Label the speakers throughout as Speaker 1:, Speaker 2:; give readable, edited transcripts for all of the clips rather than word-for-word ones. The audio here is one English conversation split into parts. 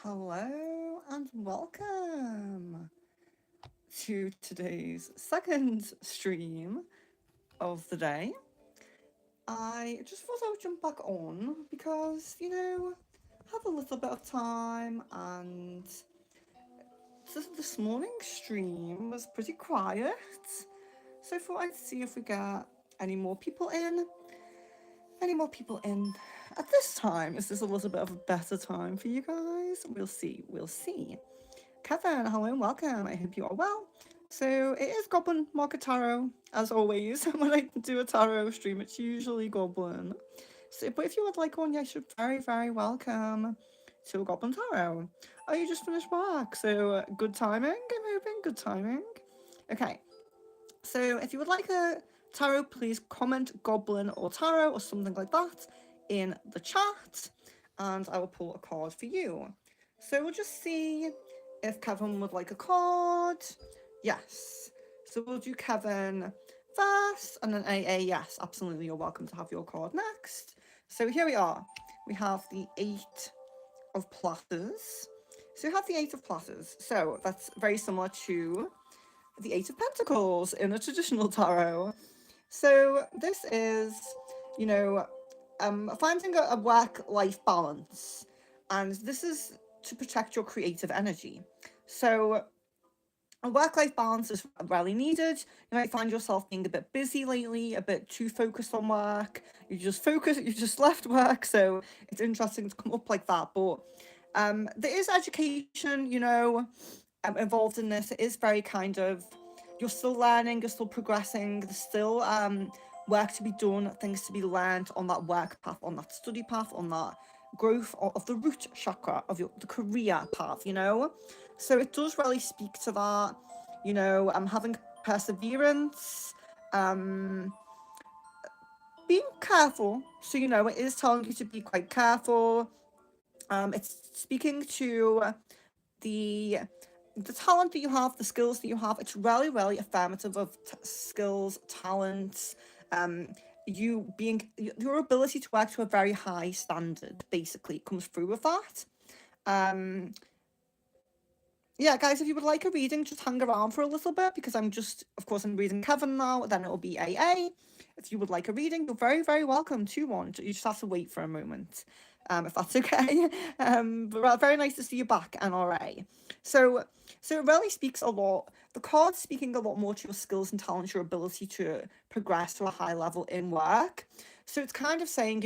Speaker 1: Hello and welcome to today's second stream of the day. I just thought I would jump back on because, have a little bit of time and this morning's stream was pretty quiet. So I thought I'd see if we get any more people in. Any more people in at this time? Is this a little bit of a better time for you guys? We'll see. We'll see. Kevin, hello and welcome. I hope you are well. So it is Goblin Market Tarot, as always. When I do a tarot stream, it's usually Goblin. So, but if you would like one, yes, you're very, very welcome to a Goblin Tarot. Oh, you just finished work, so good timing. I'm hoping good timing. Okay, so if you would like a tarot, please comment Goblin or Tarot or something like that in the chat, and I will pull a card for you. So we'll just see if Kevin would like a card. Yes. So we'll do Kevin first, and then AA, yes, absolutely, you're welcome to have your card next. So here we are. We have the Eight of Platters. So we have the Eight of Platters. So that's very similar to the Eight of Pentacles in a traditional tarot. So this is, you know, finding a work-life balance, and this is to protect your creative energy. So a work-life balance is really needed. You might find yourself being a bit busy lately, a bit too focused on work. You just left work, so it's interesting to come up like that. But there is education, involved in this. It is very kind of, you're still learning, you're still progressing, there's still work to be done, things to be learned on that work path, on that study path, on that growth of the root chakra of the career path. So it does really speak to that, having perseverance, being careful. So, it is telling you to be quite careful. It's speaking to the talent that you have, the skills that you have. It's really, really affirmative of skills, talents, your ability to work to a very high standard, basically, comes through with that. Yeah, guys, if you would like a reading, just hang around for a little bit, because I'm reading Kevin now, then it'll be AA. If you would like a reading, you're very, very welcome to one. You just have to wait for a moment, if that's okay. But very nice to see you back, NRA. So it really speaks a lot. The card's speaking a lot more to your skills and talents, your ability to progress to a high level in work. So it's kind of saying,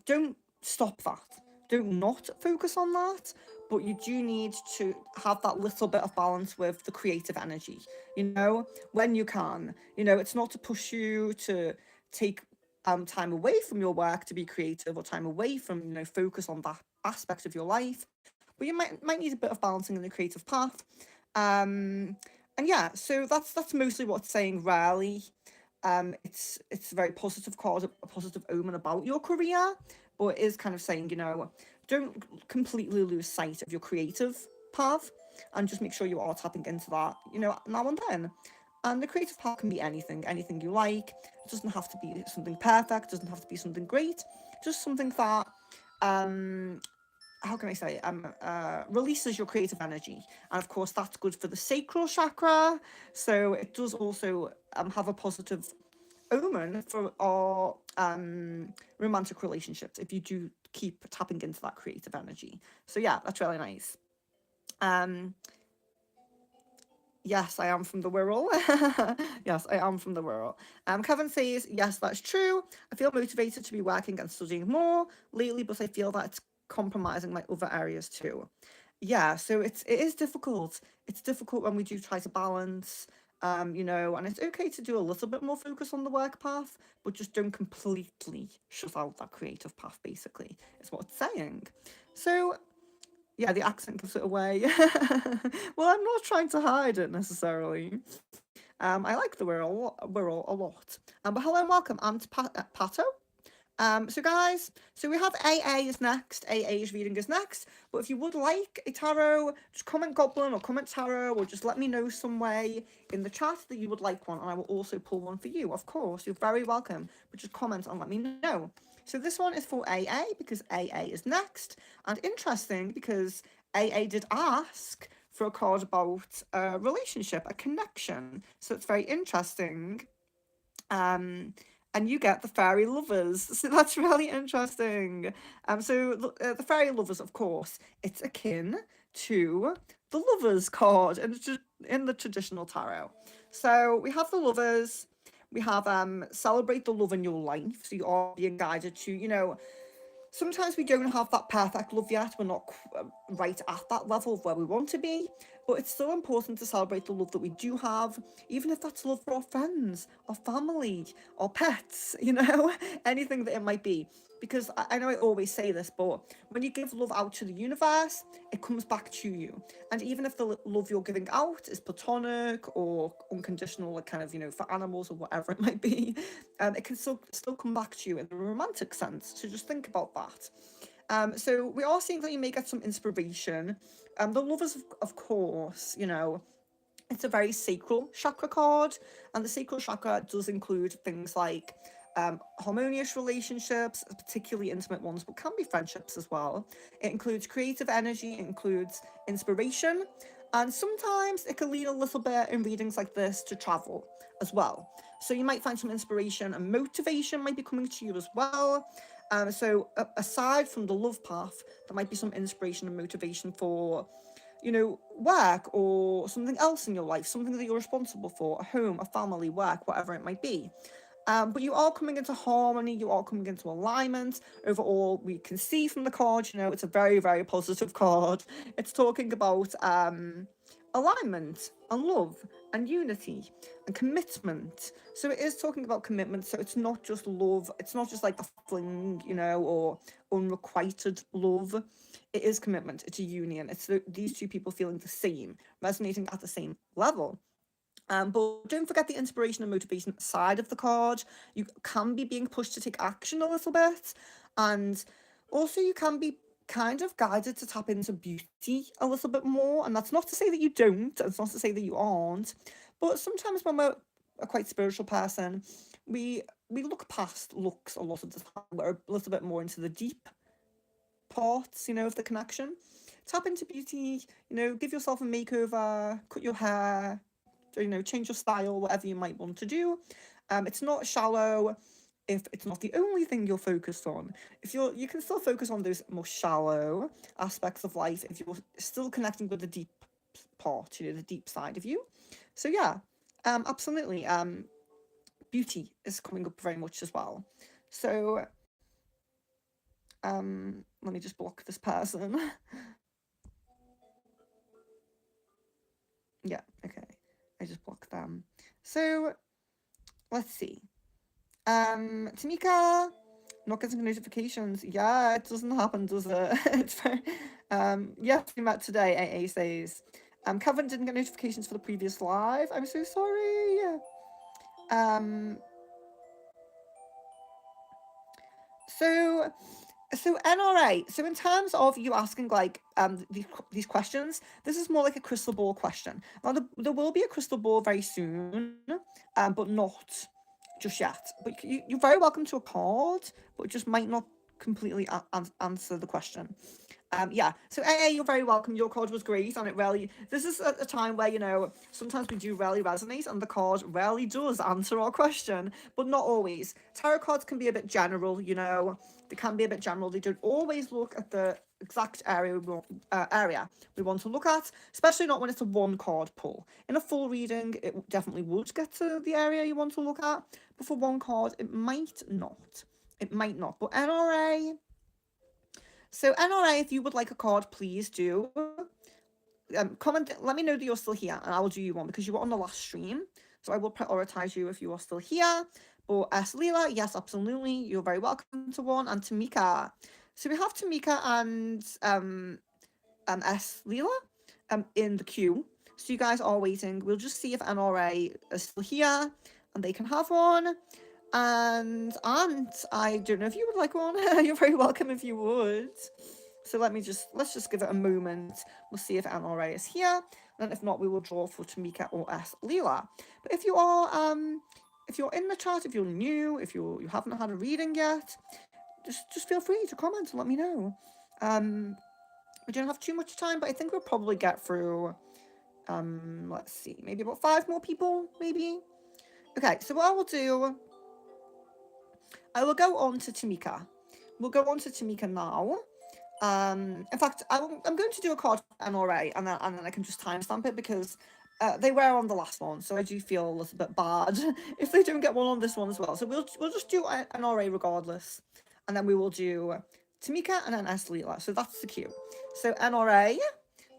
Speaker 1: don't stop that. Don't not focus on that, but you do need to have that little bit of balance with the creative energy, when you can. It's not to push you to take time away from your work to be creative, or time away from, focus on that aspect of your life. But you might need a bit of balancing in the creative path. And yeah, so that's mostly what it's saying, really. It's a very positive card, a positive omen about your career, but it is kind of saying, don't completely lose sight of your creative path, and just make sure you are tapping into that, now and then. And the creative path can be anything you like. It doesn't have to be something perfect, it doesn't have to be something great, just something that how can I say, releases your creative energy. And of course, that's good for the sacral chakra. So it does also have a positive omen for our romantic relationships, if you do keep tapping into that creative energy. So yeah, that's really nice. Yes, I am from the Wirral. Yes, I am from the Wirral. Kevin says, yes, that's true. I feel motivated to be working and studying more lately, but I feel that it's compromising my other areas too. Yeah, so it is difficult. It's difficult when we do try to balance, and it's okay to do a little bit more focus on the work path, but just don't completely shut out that creative path, basically, is what it's saying. So yeah, the accent gives it away. Well, I'm not trying to hide it necessarily. I like the Wirral a lot. But hello and welcome. I'm to Pato. So guys, so we have AA is next. AA's reading is next. But if you would like a tarot, just comment Goblin or comment tarot, or just let me know some way in the chat that you would like one, and I will also pull one for you. Of course, you're very welcome. But just comment and let me know. So this one is for AA because AA is next. And interesting because AA did ask for a card about a relationship, a connection. So it's very interesting. Um, and you get the fairy lovers. So that's really interesting. The fairy lovers, of course, it's akin to the lovers card in the traditional tarot. So we have the lovers. We have celebrate the love in your life. So you are being guided to, sometimes we don't have that perfect love yet. We're not right at that level of where we want to be, but it's still important to celebrate the love that we do have, even if that's love for our friends, our family, our pets, anything that it might be. Because I know I always say this, but when you give love out to the universe, it comes back to you. And even if the love you're giving out is platonic or unconditional, like kind of, for animals or whatever it might be, it can still come back to you in a romantic sense. So just think about that. So we are seeing that you may get some inspiration. The lovers, of course, it's a very sacral chakra card, and the sacral chakra does include things like harmonious relationships, particularly intimate ones, but can be friendships as well. It includes creative energy, it includes inspiration, and sometimes it can lead a little bit in readings like this to travel as well. So you might find some inspiration and motivation might be coming to you as well. So aside from the love path, there might be some inspiration and motivation for work or something else in your life, something that you're responsible for, a home, a family, work, whatever it might be. But you are coming into harmony, you are coming into alignment. Overall, we can see from the card, it's a very, very positive card. It's talking about alignment and love and unity and commitment. So it is talking about commitment. So it's not just love, it's not just like a fling, or unrequited love. It is commitment, it's a union. It's these two people feeling the same, resonating at the same level. But don't forget the inspiration and motivation side of the card. You can be being pushed to take action a little bit, and also you can be kind of guided to tap into beauty a little bit more. And that's not to say that you don't, it's not to say that you aren't, but sometimes when we're a quite spiritual person, we look past looks a lot of the time. We're a little bit more into the deep parts, of the connection. Tap into beauty, give yourself a makeover, cut your hair, change your style, whatever you might want to do. It's not shallow if it's not the only thing you're focused on. If you can still focus on those more shallow aspects of life if you're still connecting with the deep part, the deep side of you. So yeah, absolutely. Beauty is coming up very much as well. So let me just block this person. Yeah, okay. I just blocked them. So let's see. Tamika, not getting notifications. Yeah, it doesn't happen, does it? It's very, yes, we met today, AA says. Kevin didn't get notifications for the previous live. I'm so sorry. So NRA. So in terms of you asking like these questions, this is more like a crystal ball question. Now there will be a crystal ball very soon, but not just yet. But you're very welcome to a card, but it just might not completely answer the question. Yeah, so AA, you're very welcome. Your card was great, and it really, this is a time where, sometimes we do really resonate, and the card really does answer our question, but not always. Tarot cards can be a bit general, they can be a bit general. They don't always look at the exact area we want to look at, especially not when it's a one card pull. In a full reading, it definitely would get to the area you want to look at, but for one card, it might not. It might not, but NRA. So NRA, if you would like a card, please do. Comment, let me know that you're still here, and I will do you one because you were on the last stream. So I will prioritize you if you are still here. Or S. Leela, yes, absolutely. You're very welcome to one. And Tamika. So we have Tamika and S. Leela in the queue. So you guys are waiting. We'll just see if NRA is still here and they can have one. And I don't know if you would like one. You're very welcome if you would. So let's just give it a moment. We'll see if NRA is here. And if not, we will draw for Tamika or S. Leela. But if you're in the chat, if you're new, if you haven't had a reading yet, just feel free to comment and let me know. We don't have too much time, but I think we'll probably get through, let's see, maybe about 5 more people, maybe. Okay, so what I will do, I will go on to Tamika. We'll go on to Tamika now. In fact, I'm going to do a card for NRA, and then I can just timestamp it because they were on the last one, so I do feel a little bit bad if they don't get one on this one as well. So we'll just do NRA regardless, and then we will do Tamika and then Leela. So that's the cue. So NRA,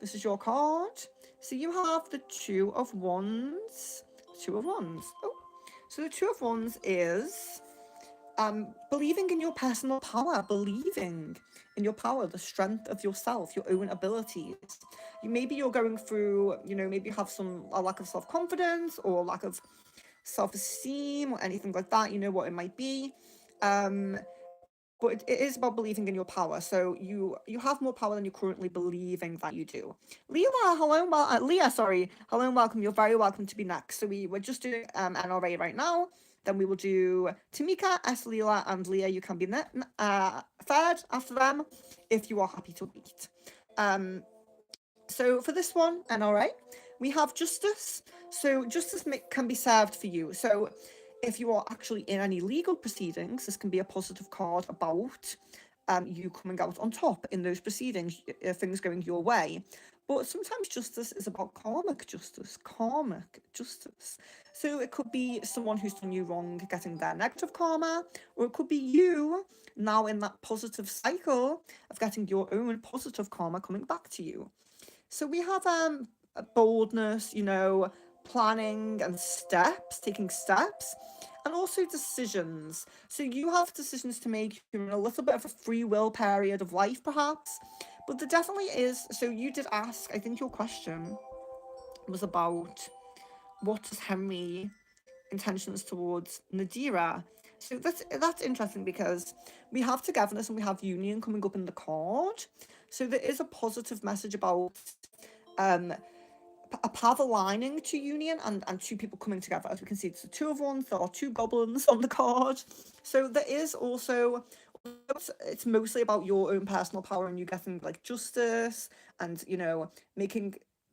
Speaker 1: this is your card. So you have the Two of Wands. Two of Wands. Oh, so the Two of Wands is believing in your personal power, believing in your power, the strength of yourself, your own abilities. Maybe you're going through, maybe you have a lack of self-confidence or lack of self-esteem or anything like that, what it might be. But it is about believing in your power. So you have more power than you're currently believing that you do. Leah, hello and welcome. You're very welcome to be next. So we're just doing NRA right now. Then we will do Tamika, Leela, and Leah. You can be third after them if you are happy to wait. So for this one, NRA, we have justice. So justice can be served for you. So if you are actually in any legal proceedings, this can be a positive card about you coming out on top in those proceedings, things going your way. But sometimes justice is about karmic justice. So it could be someone who's done you wrong getting their negative karma, or it could be you now in that positive cycle of getting your own positive karma coming back to you. So we have boldness, planning and taking steps, and also decisions. So you have decisions to make. You're in a little bit of a free will period of life, perhaps. But there definitely is. So you did ask, I think your question was about what is Henry intentions towards Nadira. So that's interesting because we have togetherness and we have union coming up in the card. So there is a positive message about a path aligning to union and two people coming together. As we can see, it's the Two of Wands. There are two goblins on the card. So there is also, it's mostly about your own personal power and you getting like justice and,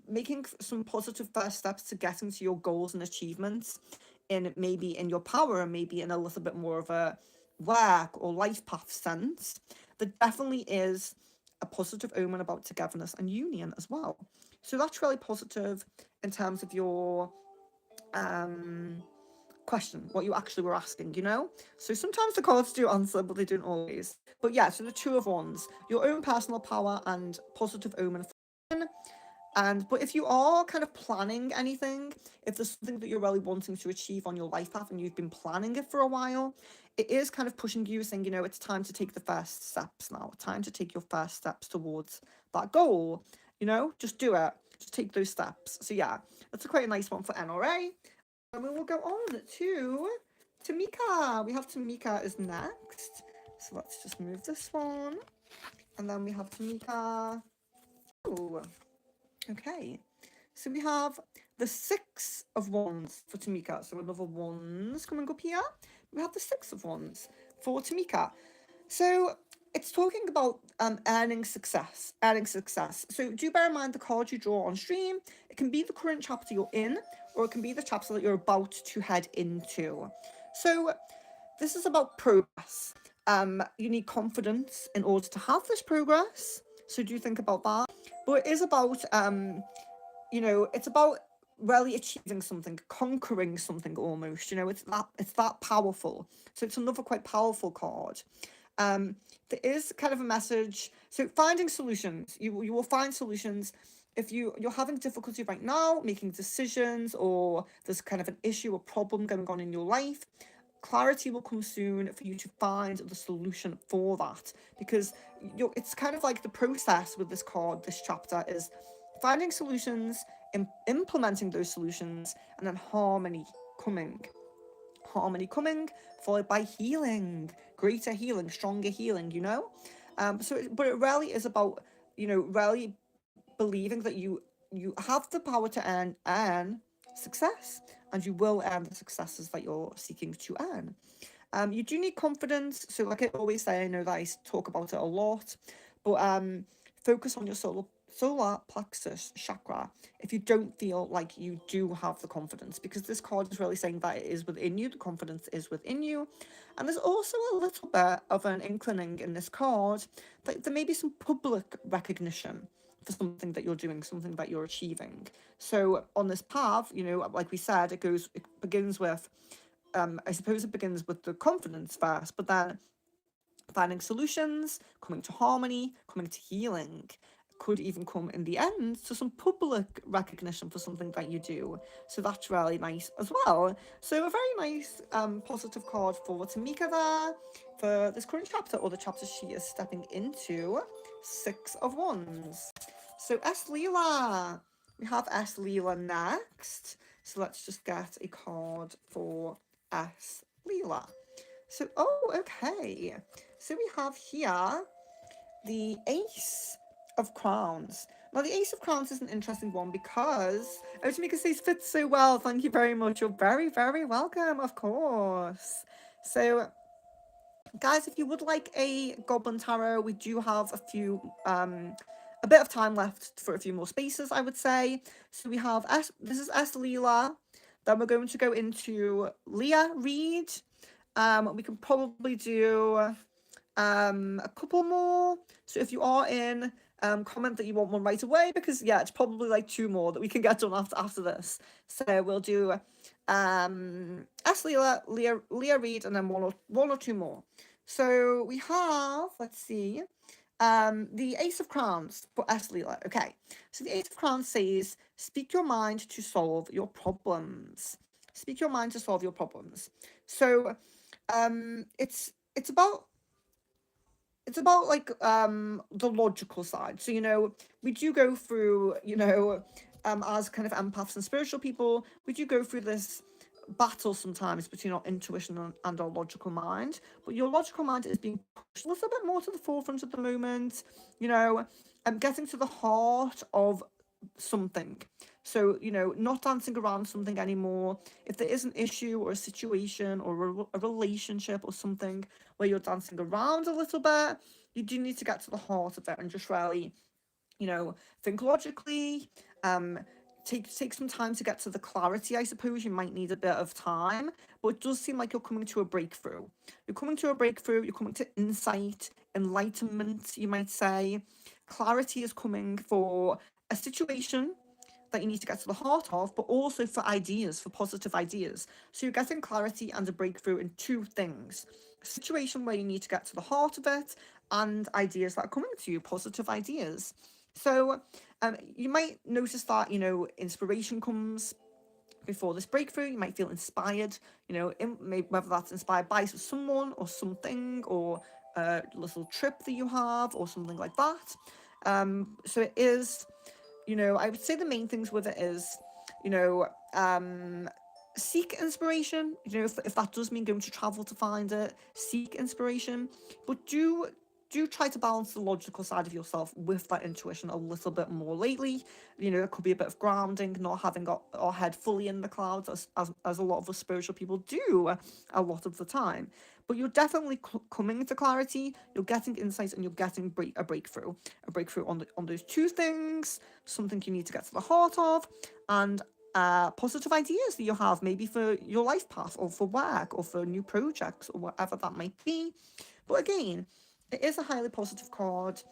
Speaker 1: making some positive first steps to getting to your goals and achievements maybe in your power and maybe in a little bit more of a work or life path sense. There definitely is a positive omen about togetherness and union as well. So that's really positive in terms of your question, what you actually were asking, So sometimes the cards do answer, but they don't always. But yeah, so the Two of Wands, your own personal power and positive omen. But if you are kind of planning anything, if there's something that you're really wanting to achieve on your life path and you've been planning it for a while, it is kind of pushing you, saying, it's time to take the first steps now. Time to take your first steps towards that goal. Just do it. Just take those steps. So yeah, that's quite a nice one for NRA. And we will go on to Tamika. We have Tamika is next. So let's just move this one. And then we have Tamika. Ooh. Okay. So we have the Six of Wands for Tamika. So another Wands coming up here. We have the Six of Wands for Tamika. So it's talking about earning success. So do bear in mind the card you draw on stream. It can be the current chapter you're in, or it can be the chapter that you're about to head into. So this is about progress. You need confidence in order to have this progress. So do think about that. But it is about it's about really achieving something, conquering something almost. It's that powerful. So it's another quite powerful card. There is kind of a message. So finding solutions. You will find solutions. If you're having difficulty right now making decisions, or there's kind of an issue or problem going on in your life, clarity will come soon for you to find the solution for that, because it's kind of like the process with this card, this chapter, is finding solutions, implementing those solutions, and then harmony coming, followed by healing, greater healing, stronger healing, but it really is about, really believing that you have the power to earn success, and you will earn the successes that you're seeking to earn. You do need confidence. So like I always say, I know that I talk about it a lot, but focus on your solar plexus chakra if you don't feel like you do have the confidence, because this card is really saying that it is within you, the confidence is within you. And there's also a little bit of an inclining in this card that there may be some public recognition for something that you're doing, something that you're achieving. So on this path, like we said, it begins with I suppose it begins with the confidence first, but then finding solutions, coming to harmony, coming to healing. Could even come in the end to some public recognition for something that you do. So that's really nice as well. So a very nice positive card for Tamika there for this current chapter, or the chapter she is stepping into. Six of Wands. So S. Leela. We have S. Leela next. So let's just get a card for S. Leela. So, okay. So we have here the Ace of Crowns. Now, the Ace of Crowns is an interesting one because Tamika says fits so well. Thank you very much. You're very, very welcome, of course. So, guys, if you would like a Goblin Tarot, we do have a bit of time left for a few more spaces, I would say. So we have this is S. Leela. Then we're going to go into Leah Reed. We can probably do a couple more. So if you are in, comment that you want one right away, because yeah, it's probably like two more that we can get done after this. So we'll do S. Leah Reed, and then one or two more. So we have, let's see, the Ace of Crowns for S. Leela. Okay, so the Ace of Crowns says, speak your mind to solve your problems. Speak your mind to solve your problems. So it's about like the logical side. So we do go through, as kind of empaths and spiritual people, we do go through this battle sometimes between our intuition and our logical mind, but your logical mind is being pushed a little bit more to the forefront at the moment. Getting to the heart of something. So, not dancing around something anymore. If there is an issue or a situation or a relationship or something where you're dancing around a little bit, you do need to get to the heart of it and just really, think logically. Take some time to get to the clarity. I suppose you might need a bit of time, but it does seem like you're coming to a breakthrough. You're coming to a breakthrough. You're coming to insight, enlightenment, you might say. Clarity is coming for a situation that you need to get to the heart of, but also for ideas, for positive ideas. So you're getting clarity and a breakthrough in two things: a situation where you need to get to the heart of it, and ideas that are coming to you, positive ideas. So you might notice that, inspiration comes before this breakthrough. You might feel inspired, whether that's inspired by someone or something, or a little trip that you have or something like that. So it is, I would say the main things with it is, seek inspiration. If that does mean going to travel to find it, seek inspiration, but do try to balance the logical side of yourself with that intuition a little bit more lately. It could be a bit of grounding, not having our head fully in the clouds, as a lot of us spiritual people do a lot of the time. But you're definitely coming to clarity, you're getting insights, and you're getting a breakthrough on those two things, something you need to get to the heart of, and positive ideas that you have, maybe for your life path, or for work, or for new projects, or whatever that might be. But again, it is a highly positive card,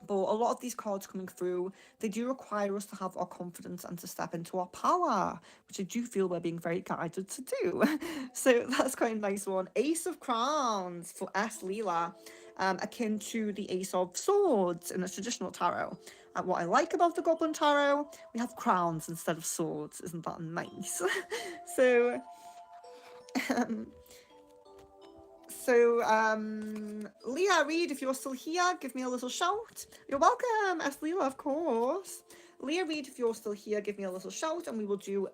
Speaker 1: but a lot of these cards coming through, they do require us to have our confidence and to step into our power, which I do feel we're being very guided to do. So that's quite a nice one. Ace of Crowns for S. Leela, akin to the Ace of Swords in the traditional tarot. And what I like about the Goblin Tarot, we have crowns instead of swords. Isn't that nice? So, Leah Reed, if you're still here, give me a little shout. You're welcome, as Leah, of course. Leah Reed, if you're still here, give me a little shout, and we will do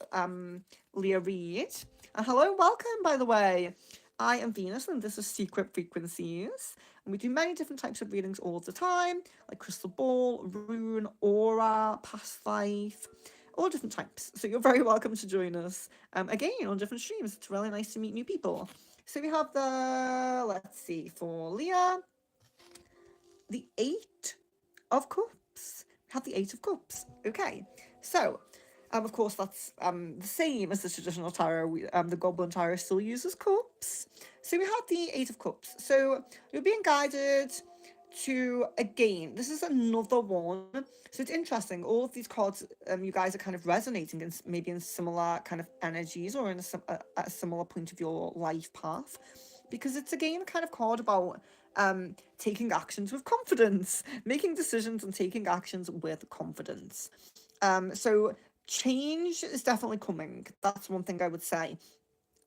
Speaker 1: Leah Reed. And hello, welcome, by the way. I am Venus, and this is Secret Frequencies. And we do many different types of readings all the time, like crystal ball, rune, aura, past life, all different types. So you're very welcome to join us again on different streams. It's really nice to meet new people. So we have the, let's see, for Leah, the Eight of Cups. We have the Eight of Cups. Okay, so of course, that's the same as the traditional tarot. The Goblin Tarot still uses cups. So we have the Eight of Cups. So you're being guided to, again, this is another one. So it's interesting. All of these cards, you guys are kind of resonating in maybe in similar kind of energies or in a similar point of your life path, because it's again kind of card about taking actions with confidence, making decisions and taking actions with confidence. So change is definitely coming. That's one thing I would say.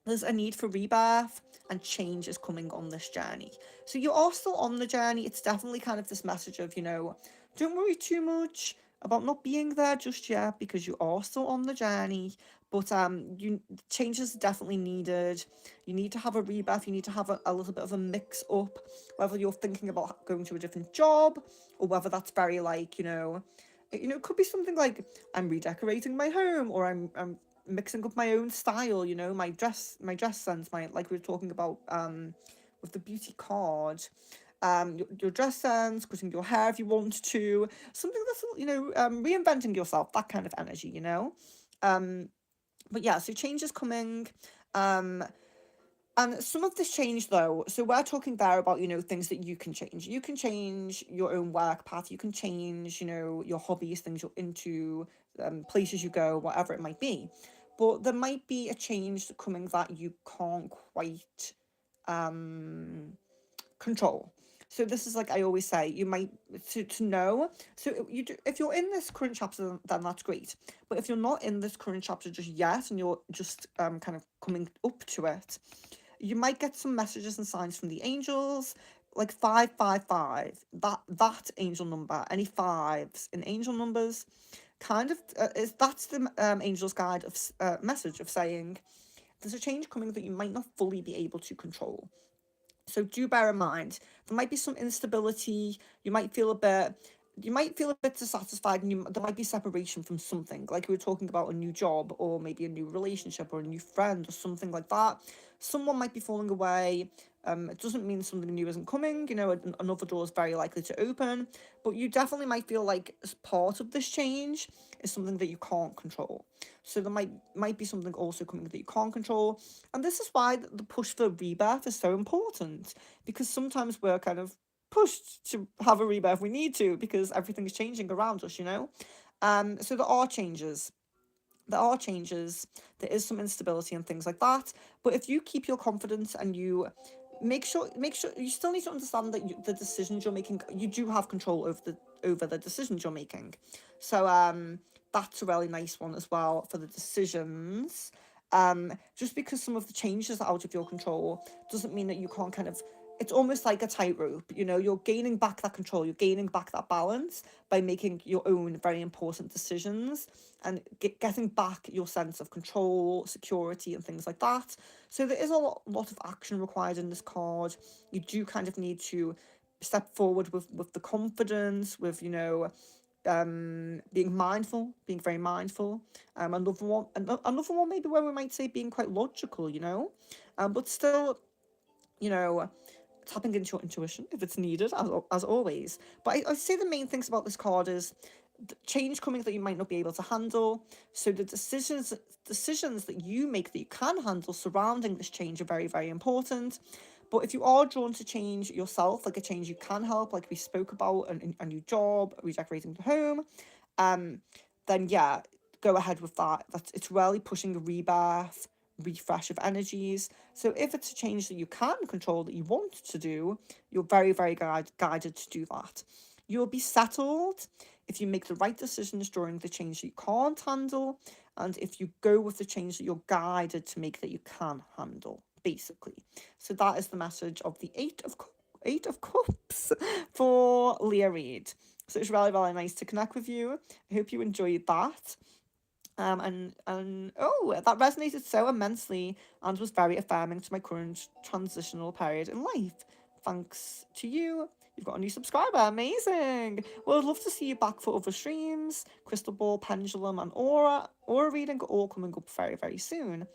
Speaker 1: There's a need for rebirth and change is coming on this journey. So you are still on the journey. It's definitely kind of this message of, don't worry too much about not being there just yet because you are still on the journey. But you changes are definitely needed. You need to have a rebirth. You need to have a little bit of a mix up, whether you're thinking about going to a different job or whether that's very like, it could be something like I'm redecorating my home or I'm mixing up my own style, my dress sense, my like we were talking about with the beauty card. Your dress sense, cutting your hair if you want to, something that's reinventing yourself, that kind of energy. Um, but yeah, so change is coming. Um, and some of this change, though, so we're talking there about, things that you can change. You can change your own work path. You can change, your hobbies, things you're into, places you go, whatever it might be. But there might be a change coming that you can't quite um, control. So this is like I always say, you might to know. So if you're in this current chapter, then that's great. But if you're not in this current chapter just yet, and you're just kind of coming up to it, you might get some messages and signs from the angels, like 555. That angel number, any fives in angel numbers, kind of is that's the angel's guide of message of saying there's a change coming that you might not fully be able to control. So do bear in mind there might be some instability. You might feel a bit dissatisfied, and there might be separation from something, like we were talking about a new job or maybe a new relationship or a new friend or something like that. Someone might be falling away. It doesn't mean something new isn't coming. Another door is very likely to open, but you definitely might feel like as part of this change is something that you can't control. So there might be something also coming that you can't control, and this is why the push for rebirth is so important, because sometimes we're kind of pushed to have a rebirth. We need to, because everything is changing around us. So there are changes, there is some instability and things like that, but if you keep your confidence and you make sure you still need to understand that the decisions you're making, you do have control over the decisions you're making. So that's a really nice one as well for the decisions. Just because some of the changes are out of your control doesn't mean that you can't kind of, it's almost like a tightrope. You're gaining back that control, you're gaining back that balance by making your own very important decisions and getting back your sense of control, security, and things like that. So there is a lot of action required in this card. You do kind of need to step forward with the confidence, with being mindful, being very mindful. Another one maybe where we might say being quite logical, but still, you know, tapping into your intuition if it's needed, as always. But I'd say the main things about this card is change coming that you might not be able to handle. So the decisions that you make that you can handle surrounding this change are very, very important. But if you are drawn to change yourself, like a change you can help, like we spoke about, a new job, redecorating the home, um, then yeah, go ahead with that. It's really pushing a rebirth, refresh of energies. So if it's a change that you can control, that you want to do, you're very, very guided to do that. You'll be settled if you make the right decisions during the change that you can't handle, and if you go with the change that you're guided to make that you can handle, basically. So that is the message of the Eight of Cups for Leah Reid. So it's really, really nice to connect with you. I hope you enjoyed that. And oh, that resonated so immensely and was very affirming to my current transitional period in life. Thanks to you. You've got a new subscriber. Amazing. Well, I'd love to see you back for other streams. Crystal Ball, Pendulum, and Aura reading are all coming up very, very soon.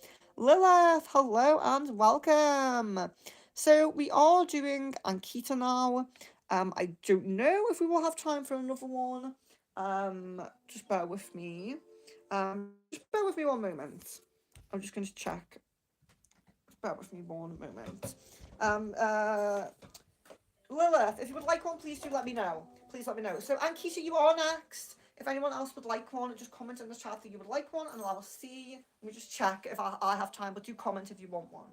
Speaker 1: Lilith, hello and welcome. So we are doing Ankita now. I don't know if we will have time for another one. Just bear with me. Just bear with me one moment. I'm just going to check. Just bear with me one moment. Um, uh, Lilith, if you would like one, please do let me know. Please let me know. So Ankita, you are next. If anyone else would like one, just comment in the chat that you would like one, and I will see. Let me just check if I have time, but do comment if you want one.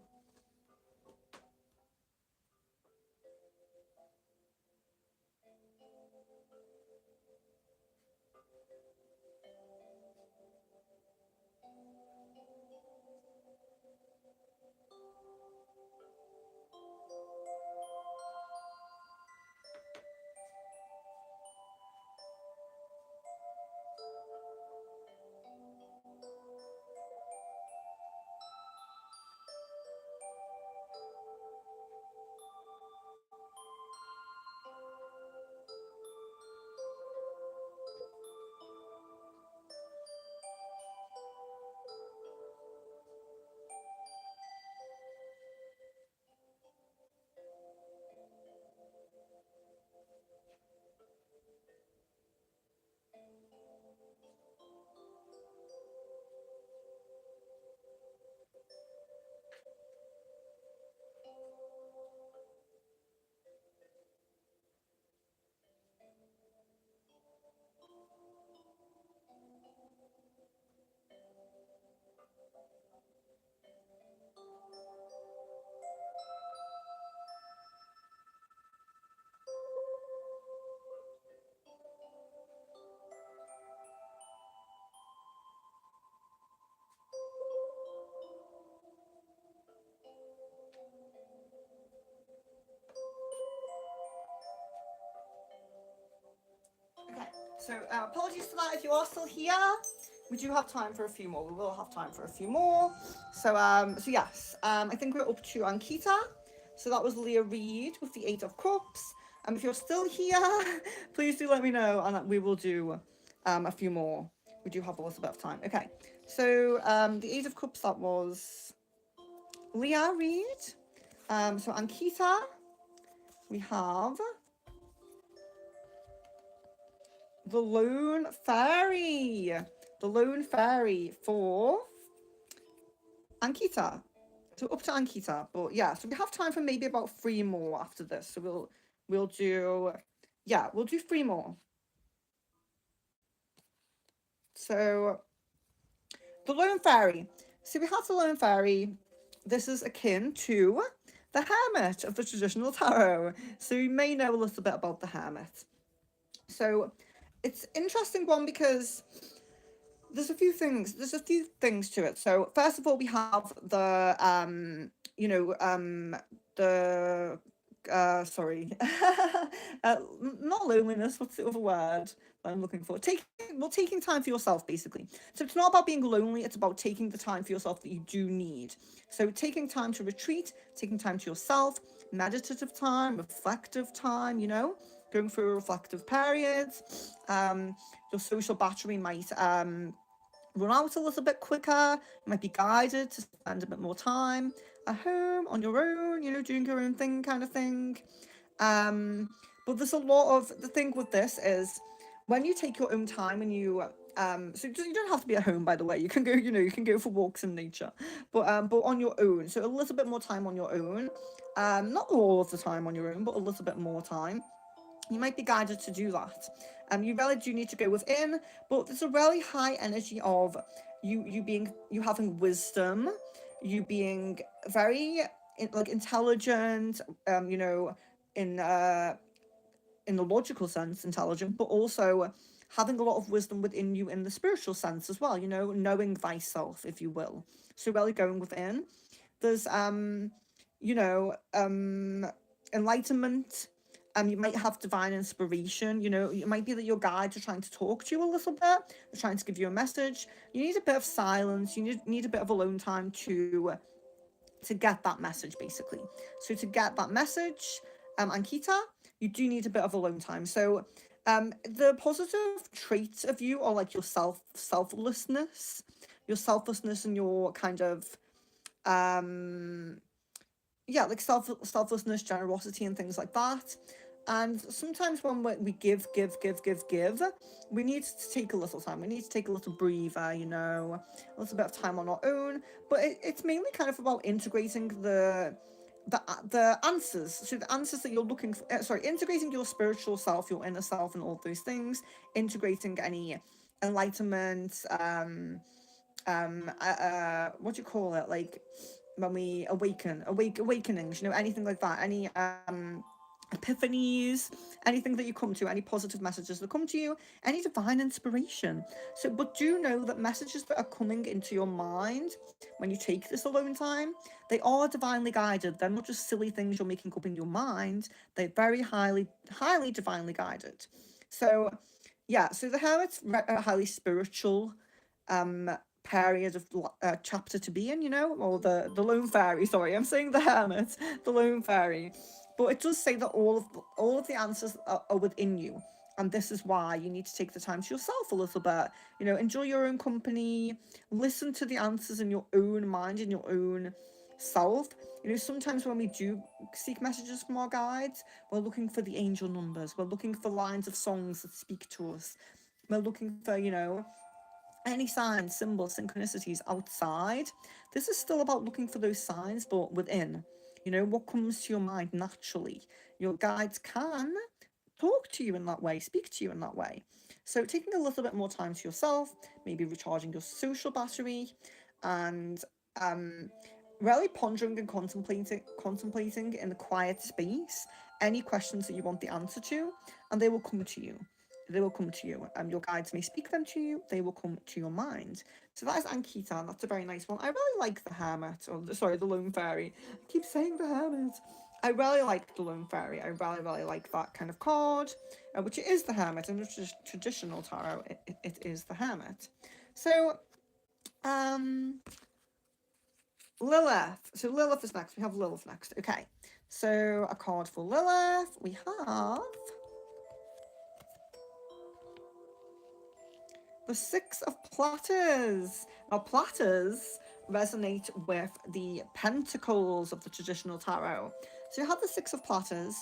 Speaker 1: Okay, so apologies for that if you are still here. We do have time for a few more. We will have time for a few more. So yes, I think we're up to Ankita. So that was Leah Reid with the Eight of Cups. If you're still here, please do let me know, and we will do a few more. We do have a little bit of time. Okay, so the Eight of Cups, that was Leah Reid. So Ankita, we have the Lone Fairy. The Lone Fairy for Ankita. So up to Ankita. But yeah, so we have time for maybe about 3 more after this. So we'll do we'll do 3 more. So the Lone Fairy. So we have the Lone Fairy. This is akin to the Hermit of the traditional tarot. So you may know a little bit about the Hermit. So it's an interesting one because there's a few things to it. So first of all, we have the the sorry not loneliness, what's the other word that I'm looking for? Taking time for yourself, basically. So it's not about being lonely, it's about taking the time for yourself that you do need. So taking time to retreat, taking time to yourself, meditative time, reflective time, going through reflective periods. Your social battery might run out a little bit quicker. You might be guided to spend a bit more time at home on your own, doing your own thing, kind of thing. But there's a lot of the thing with this is when you take your own time and you so you don't have to be at home, by the way. You can go, you can go for walks in nature, but on your own. So a little bit more time on your own. Not all of the time on your own, but a little bit more time. You might be guided to do that. You really do need to go within, but there's a really high energy of you having wisdom, you being very intelligent, in the logical sense, intelligent, but also having a lot of wisdom within you in the spiritual sense as well, knowing thyself, if you will. So really going within. There's enlightenment. You might have divine inspiration. It might be that your guides are trying to talk to you a little bit. They're trying to give you a message. You need a bit of silence. You need a bit of alone time to get that message, basically. So to get that message, Ankita, you do need a bit of alone time. So the positive traits of you are like your selflessness, and your kind of yeah, like selflessness, generosity, and things like that. And sometimes when we give, we need to take a little time. We need to take a little breather, a little bit of time on our own. But it's mainly kind of about integrating the answers. So the answers that you're looking for. Sorry, integrating your spiritual self, your inner self, and all those things. Integrating any enlightenment, what do you call it, like when we awakenings, anything like that, any epiphanies, anything that you come to, any positive messages that come to you, any divine inspiration. So but do know that messages that are coming into your mind when you take this alone time, they are divinely guided. They're not just silly things you're making up in your mind. They're very highly divinely guided. So yeah, so the hermit's a highly spiritual um period of chapter to be in, or the lone fairy. Sorry, I'm saying the hermit, the lone fairy, but it does say that all of the answers are within you, and this is why you need to take the time to yourself a little bit. Enjoy your own company, listen to the answers in your own mind, in your own self. Sometimes when we do seek messages from our guides, we're looking for the angel numbers, we're looking for lines of songs that speak to us, we're looking for any signs, symbols, synchronicities outside. This is still about looking for those signs, but within. What comes to your mind naturally. Your guides can talk to you in that way, speak to you in that way. So taking a little bit more time to yourself, maybe recharging your social battery, and really pondering and contemplating in a quiet space any questions that you want the answer to, and they will come to you. They will come to you. Your guides may speak them to you. They will come to your mind. So that is Ankita. That's a very nice one. I really like the hermit, or sorry, the lone fairy. I keep saying the hermit. I really like the lone fairy. I really like that kind of card, which is the hermit. In the traditional tarot, it is the hermit. So, Lilith. So Lilith is next. We have Lilith next. Okay. So a card for Lilith. We have the Six of Platters. Now, platters resonate with the pentacles of the traditional tarot. So you have the Six of Platters.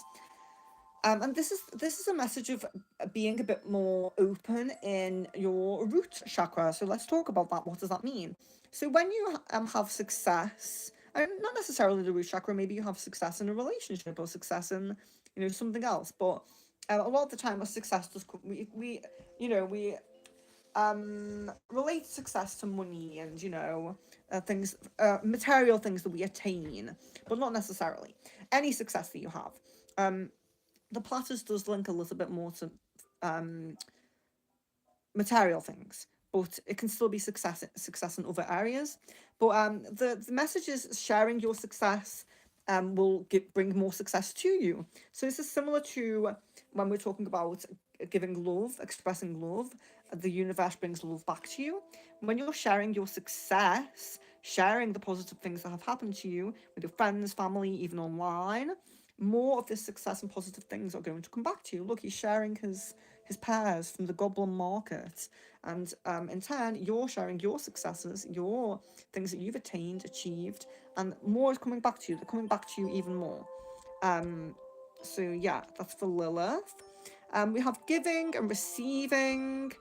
Speaker 1: And this is a message of being a bit more open in your root chakra. So let's talk about that. What does that mean? So when you have success, not necessarily the root chakra, maybe you have success in a relationship or success in something else. But a lot of the time, a success does we relate success to money and things, material things that we attain, but not necessarily any success that you have. The platters does link a little bit more to material things, but it can still be success in other areas. But the message is sharing your success will bring more success to you. So this is similar to when we're talking about giving love, expressing love. The universe brings love back to you. When you're sharing your success, sharing the positive things that have happened to you with your friends, family, even online, more of this success and positive things are going to come back to you. Look, he's sharing his pears from the goblin market, and in turn you're sharing your successes, your things that you've achieved, and more is coming back to you. They're coming back to you even more. So yeah, that's for Lilith. We have giving and receiving.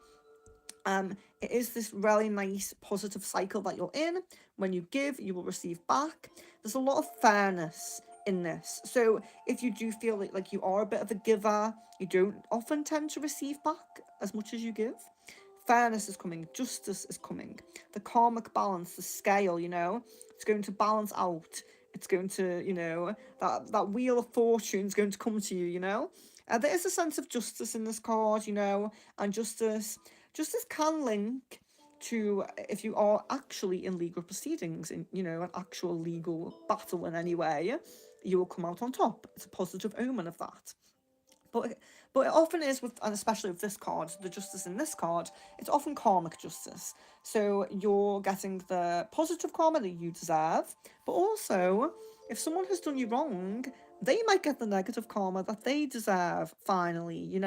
Speaker 1: It is this really nice positive cycle that you're in. When you give, you will receive back. There's a lot of fairness in this. So if you do feel like you are a bit of a giver, you don't often tend to receive back as much as you give. Fairness is coming, justice is coming, the karmic balance, the scale, it's going to balance out. It's going to, that wheel of fortune is going to come to you, there is a sense of justice in this card, and justice can link to if you are actually in legal proceedings, in an actual legal battle in any way, you will come out on top. It's a positive omen of that. But it often is with, and especially with this card, the justice in this card, it's often karmic justice. So you're getting the positive karma that you deserve, but also if someone has done you wrong, they might get the negative karma that they deserve finally.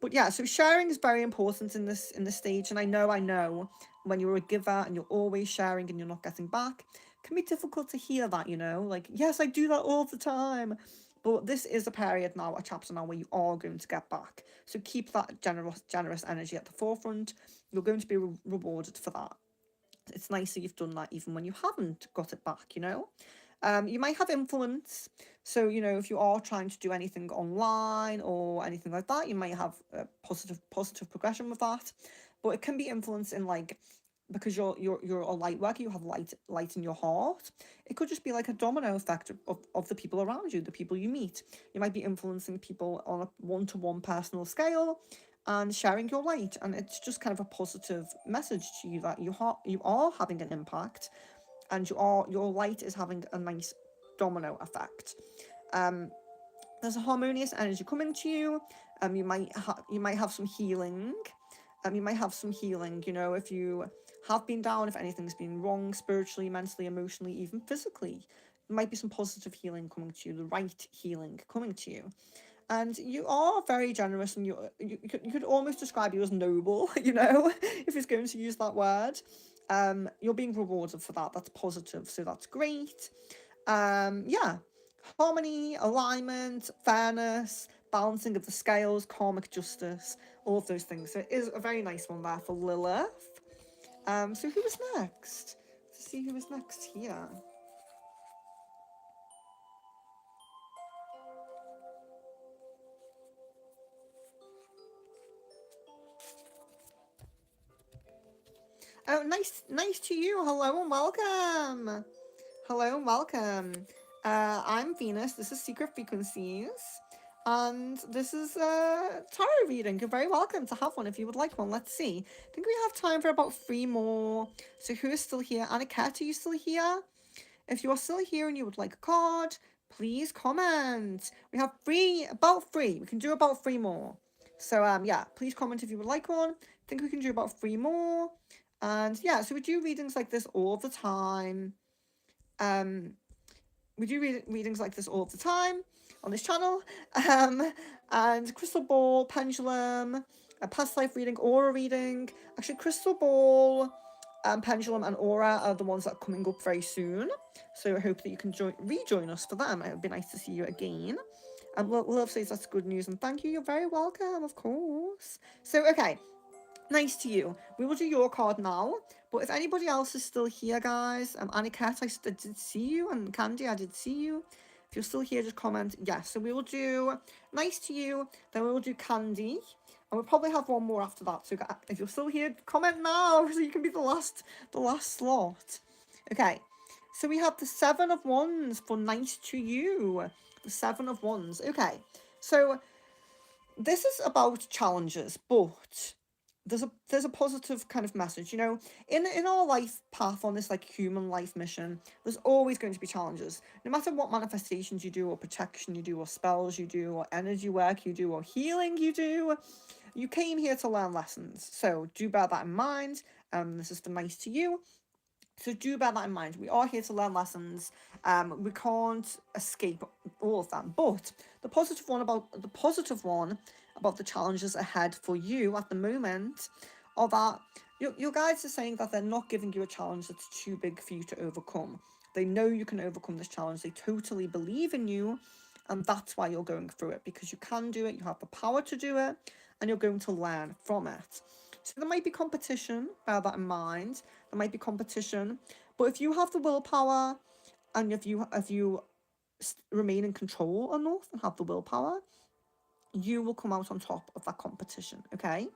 Speaker 1: But yeah, so sharing is very important in this stage, and I know when you're a giver and you're always sharing and you're not getting back, it can be difficult to hear that, you know, like, yes, I do that all the time. But this is a period now, a chapter now, where you are going to get back. So keep that generous energy at the forefront. You're going to be rewarded for that. It's nice that you've done that even when you haven't got it back, you know. You might have influence. So, you know, if you are trying to do anything online or anything like that, you might have a positive progression with that. But it can be influence in, like, because you're a light worker, you have light in your heart. It could just be like a domino effect of the people around you, the people you meet. You might be influencing people on a one-to-one personal scale and sharing your light, and it's just kind of a positive message to you that you are having an impact, and your light is having a nice domino effect. There's a harmonious energy coming to you. You might have some healing. You might have some healing. You know, if you have been down, if anything's been wrong spiritually, mentally, emotionally, even physically, there might be some positive healing coming to you. The right healing coming to you. And you are very generous, and you could almost describe you as noble, you know, if it's going to use that word. You're being rewarded for that. That's positive, so that's great. Yeah, harmony, alignment, fairness, balancing of the scales, karmic justice, all of those things. So it is a very nice one there for Lilith. So who was next? Let's see who was next here. Oh, nice to you. Hello and welcome. Hello and welcome. I'm Venus. This is Secret Frequencies. And this is a tarot reading. You're very welcome to have one if you would like one. Let's see. I think we have time for about 3 more. So who is still here? Aniket, are you still here? If you are still here and you would like a card, please comment. We have about 3. We can do about 3 more. So yeah, please comment if you would like one. I think we can do about 3 more. And yeah, so we do readings like this all the time. We do readings like this all the time on this channel. And crystal ball, pendulum, a past life reading, aura reading. Actually, crystal ball, pendulum, and aura are the ones that are coming up very soon. So I hope that you can rejoin us for them. It would be nice to see you again. And Love says that's good news, and thank you. You're very welcome, of course. So okay. Nice to you. We will do your card now. But if anybody else is still here, guys, Aniket, I did see you, and Candy, I did see you. If you're still here, just comment yes. So we will do nice to you, then we will do Candy, and we'll probably have one more after that. So if you're still here, comment now, so you can be the last slot. Okay. So we have the 7 of Wands for nice to you. The 7 of Wands. Okay. So this is about challenges, but there's a positive kind of message, you know. In our life path on this, like, human life mission, there's always going to be challenges, no matter what manifestations you do, or protection you do, or spells you do, or energy work you do, or healing you do. You came here to learn lessons, so do bear that in mind. This is for nice to you. So do bear that in mind. We are here to learn lessons. We can't escape all of them. But the positive one about the challenges ahead for you at the moment are that your guides are saying that they're not giving you a challenge that's too big for you to overcome. They know you can overcome this challenge. They totally believe in you. And that's why you're going through it, because you can do it. You have the power to do it, and you're going to learn from it. So there might be competition, bear that in mind. There might be competition, but if you have the willpower, and if you remain in control enough and have the willpower, you will come out on top of that competition. Okay,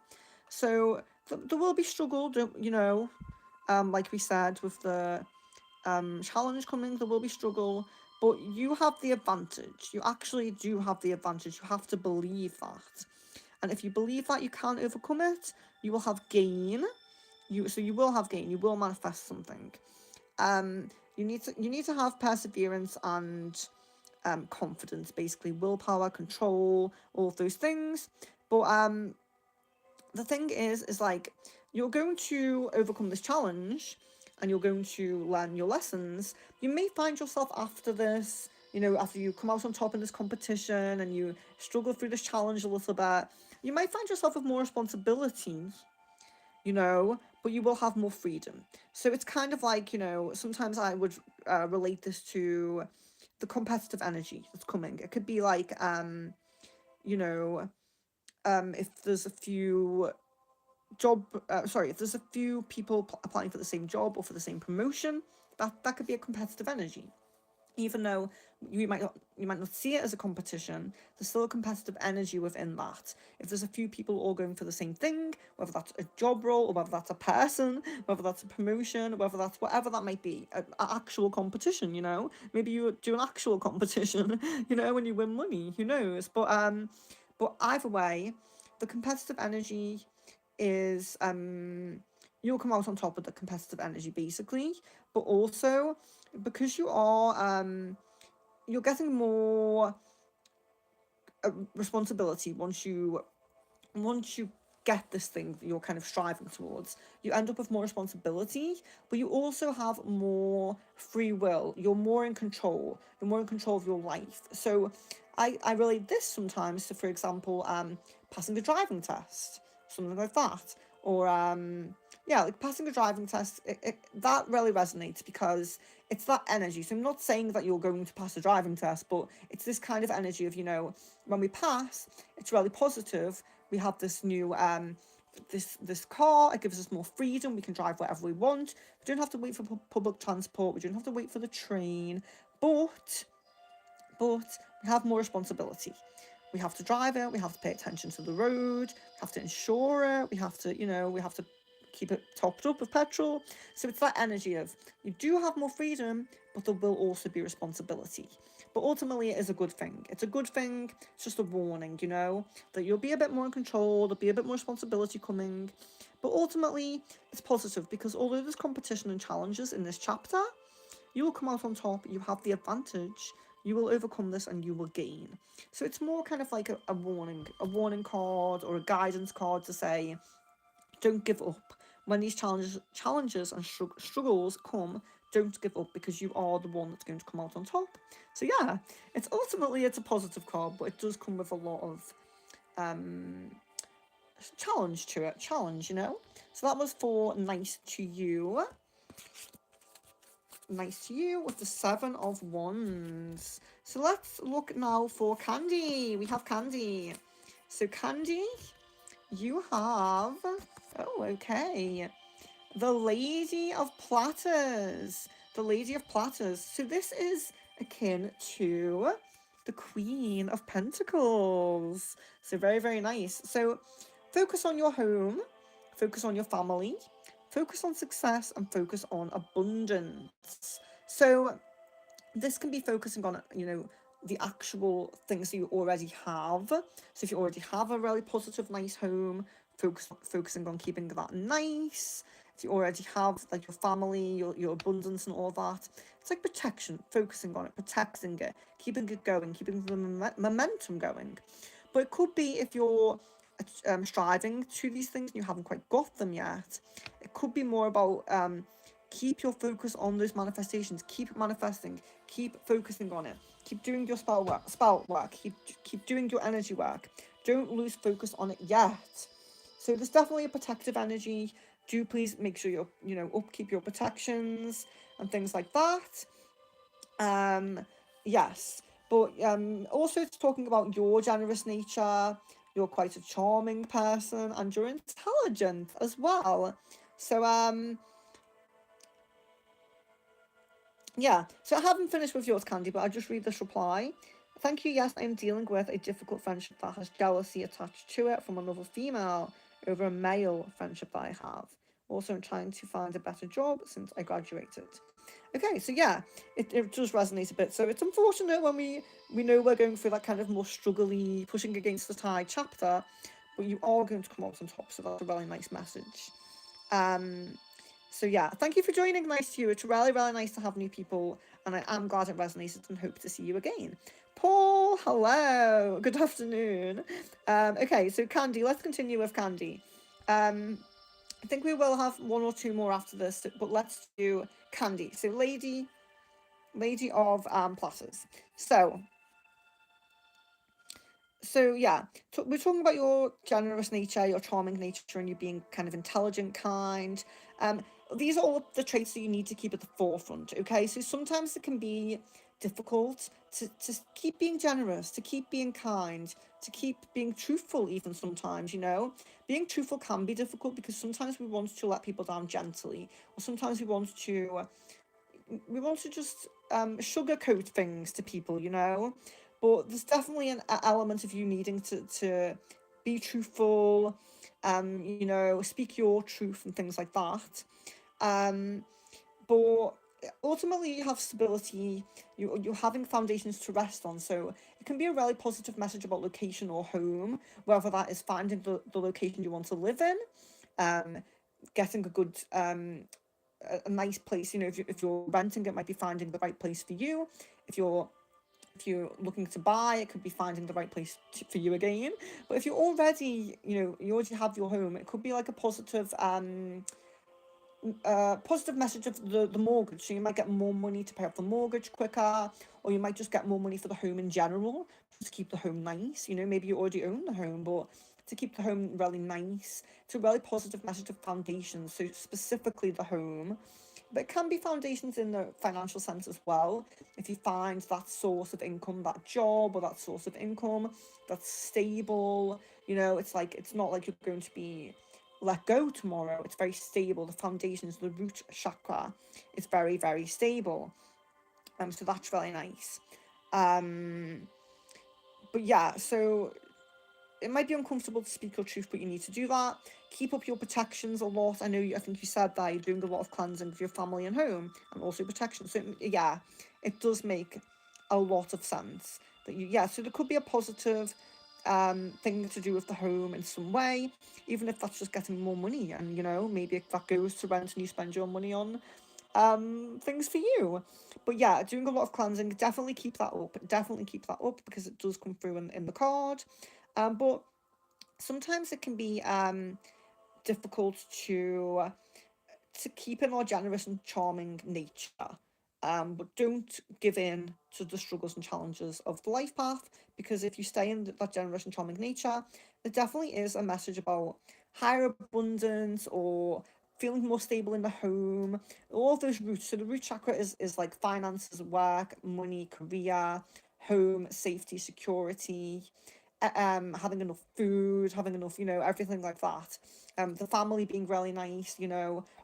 Speaker 1: so there will be struggle, you know, like we said with the challenge coming, there will be struggle, but you have the advantage. You actually do have the advantage. You have to believe that. And if you believe that you can overcome it, you will have gain. You will have gain. You will manifest something. You need to have perseverance and confidence, basically willpower, control, all of those things. But the thing is like, you're going to overcome this challenge, and you're going to learn your lessons. You may find yourself after this, you know, after you come out on top in this competition and you struggle through this challenge a little bit, you might find yourself with more responsibility, you know, but you will have more freedom. So it's kind of like, you know, sometimes I would relate this to the competitive energy that's coming. It could be like, you know, if there's a few if there's a few people applying for the same job or for the same promotion, that could be a competitive energy. Even though you might not see it as a competition, there's still a competitive energy within that. If there's a few people all going for the same thing, whether that's a job role or whether that's a person, whether that's a promotion, whether that's whatever that might be, an actual competition, you know, maybe you do an actual competition, you know, when you win money, who knows? But either way, the competitive energy is you'll come out on top of the competitive energy basically, but also because you're getting more responsibility once you get this thing that you're kind of striving towards. You end up with more responsibility, but you also have more free will. You're more in control. You're more in control of your life. So I relate this sometimes to, for example, passing a driving test, something like that. Or yeah, like passing a driving test, that really resonates because it's that energy. So I'm not saying that you're going to pass a driving test, but it's this kind of energy of, you know, when we pass, it's really positive. We have this new this car. It gives us more freedom. We can drive wherever we want. We don't have to wait for public transport. We don't have to wait for the train. But we have more responsibility. We have to drive it. We have to pay attention to the road. We have to insure it. We have to, you know, we have to keep it topped up with petrol. So it's that energy of you do have more freedom, but there will also be responsibility. But ultimately, it is a good thing. It's a good thing. It's just a warning, you know, that you'll be a bit more in control. There'll be a bit more responsibility coming. But ultimately, it's positive because although there's competition and challenges in this chapter, you will come out on top. You have the advantage. You will overcome this and you will gain. So it's more kind of like a warning card or a guidance card to say, don't give up. When these challenges and struggles come, don't give up because you are the one that's going to come out on top. So yeah, it's a positive card, but it does come with a lot of challenge to it. Challenge, you know. So that was for Nice to You. Nice to You with the Seven of Wands. So let's look now for Candy. We have Candy. So Candy, you have, oh, okay, the Lady of Platters. The Lady of Platters. So this is akin to the Queen of Pentacles. So very, very nice. So focus on your home, focus on your family, focus on success, and focus on abundance. So this can be focusing on, you know, the actual things that you already have. So if you already have a really positive, nice home, focusing on keeping that nice. If you already have like your family, your abundance and all that, it's like protection, focusing on it, protecting it, keeping it going, keeping the momentum going. But it could be if you're striving to these things and you haven't quite got them yet, it could be more about keep your focus on those manifestations, keep manifesting, keep focusing on it, keep doing your spell work, keep doing your energy work. Don't lose focus on it yet. So there's definitely a protective energy. Do please make sure you're, you know, upkeep your protections and things like that. Yes, but also it's talking about your generous nature. You're quite a charming person and you're intelligent as well. So yeah, so I haven't finished with yours, Candy, but I'll just read this reply. Thank you, yes, I am dealing with a difficult friendship that has jealousy attached to it from another female over a male friendship that I have. Also, I'm trying to find a better job since I graduated. Okay, so yeah, it does resonate a bit. So it's unfortunate when we know we're going through that kind of more struggly, pushing against the tide chapter, but you are going to come out on top, so that's a really nice message. So yeah, thank you for joining Nice to You. It's really, really nice to have new people, and I am glad it resonated and hope to see you again. Paul, hello, good afternoon. Okay, so Candy, let's continue with Candy. I think we will have one or two more after this, but let's do Candy. So Lady of Platters. So So yeah, we're talking about your generous nature, your charming nature, and you being kind of intelligent, kind. Um, these are all the traits that you need to keep at the forefront. Okay, so sometimes it can be difficult to keep being generous, to keep being kind, to keep being truthful. Even sometimes, being truthful can be difficult because sometimes we want to let people down gently, or sometimes we want to just sugarcoat things to people. But there's definitely an element of you needing to be truthful, speak your truth and things like that. Um, but ultimately, you have stability. You're having foundations to rest on, so it can be a really positive message about location or home, whether that is finding the location you want to live in, um, getting a good a nice place. If you're renting, it might be finding the right place for you. If you're looking to buy, it could be finding the right place for you again. But if you're already, you already have your home, it could be like a positive message of the mortgage. So you might get more money to pay off the mortgage quicker, or you might just get more money for the home in general, just to keep the home nice. Maybe you already own the home, but to keep the home really nice. It's a really positive message of foundations, so specifically the home. But it can be foundations in the financial sense as well. If you find that source of income, that job or that source of income that's stable, it's like it's not like you're going to be let go tomorrow. It's very stable. The foundations, the root chakra is very, very stable. So that's really nice. Um, but yeah, so it might be uncomfortable to speak your truth, but you need to do that. Keep up your protections a lot. I think you said that you're doing a lot of cleansing of your family and home, and also protection. So yeah, it does make a lot of sense that yeah. So there could be a positive thing to do with the home in some way, even if that's just getting more money, and maybe if that goes to rent and you spend your money on things for you. But yeah, doing a lot of cleansing, definitely keep that up. Definitely keep that up because it does come through in the card. But sometimes it can be difficult to keep in our generous and charming nature. But don't give in to the struggles and challenges of the life path, because if you stay in that generous and charming nature, there definitely is a message about higher abundance or feeling more stable in the home, all of those roots. So the root chakra is like finances, work, money, career, home, safety, security, having enough food, having enough, everything like that. The family being really nice,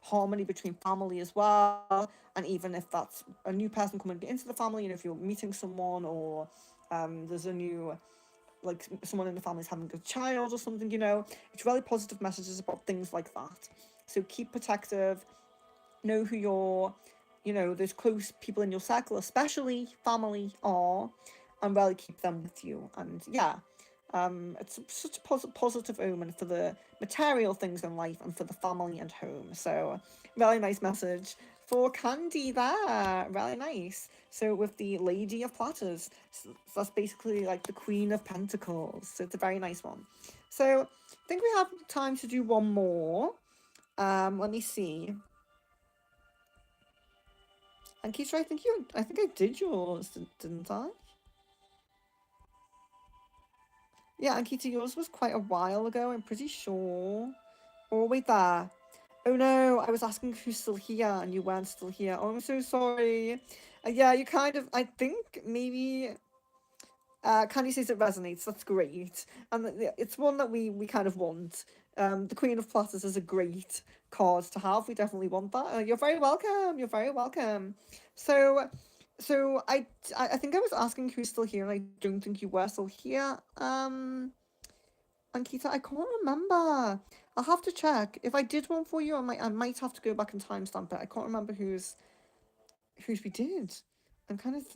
Speaker 1: harmony between family as well. And even if that's a new person coming into the family, if you're meeting someone, or there's a new, like someone in the family is having a child or something, it's really positive messages about things like that. So keep protective, know who those close people in your circle, especially family, are, and really keep them with you. And yeah, it's such a positive omen for the material things in life and for the family and home. So, really nice message for Candy there. Really nice. So, with the Lady of Platters, so that's basically like the Queen of Pentacles. So, it's a very nice one. So, I think we have time to do one more. Let me see. And Keisha, I think I did yours, didn't I? Yeah, Ankita, yours was quite a while ago, I'm pretty sure. Oh, wait there. Oh no, I was asking who's still here and you weren't still here. Oh, I'm so sorry. Yeah, you kind of, I think maybe Candy says it resonates. That's great, and it's one that we kind of want. The Queen of Platters is a great card to have. We definitely want that. You're very welcome. You're very welcome. So, so I think I was asking who's still here, and I don't think you were still here. Ankita, I can't remember. I'll have to check. If I did one for you, I might have to go back and timestamp it. I can't remember whose we did. I'm kind of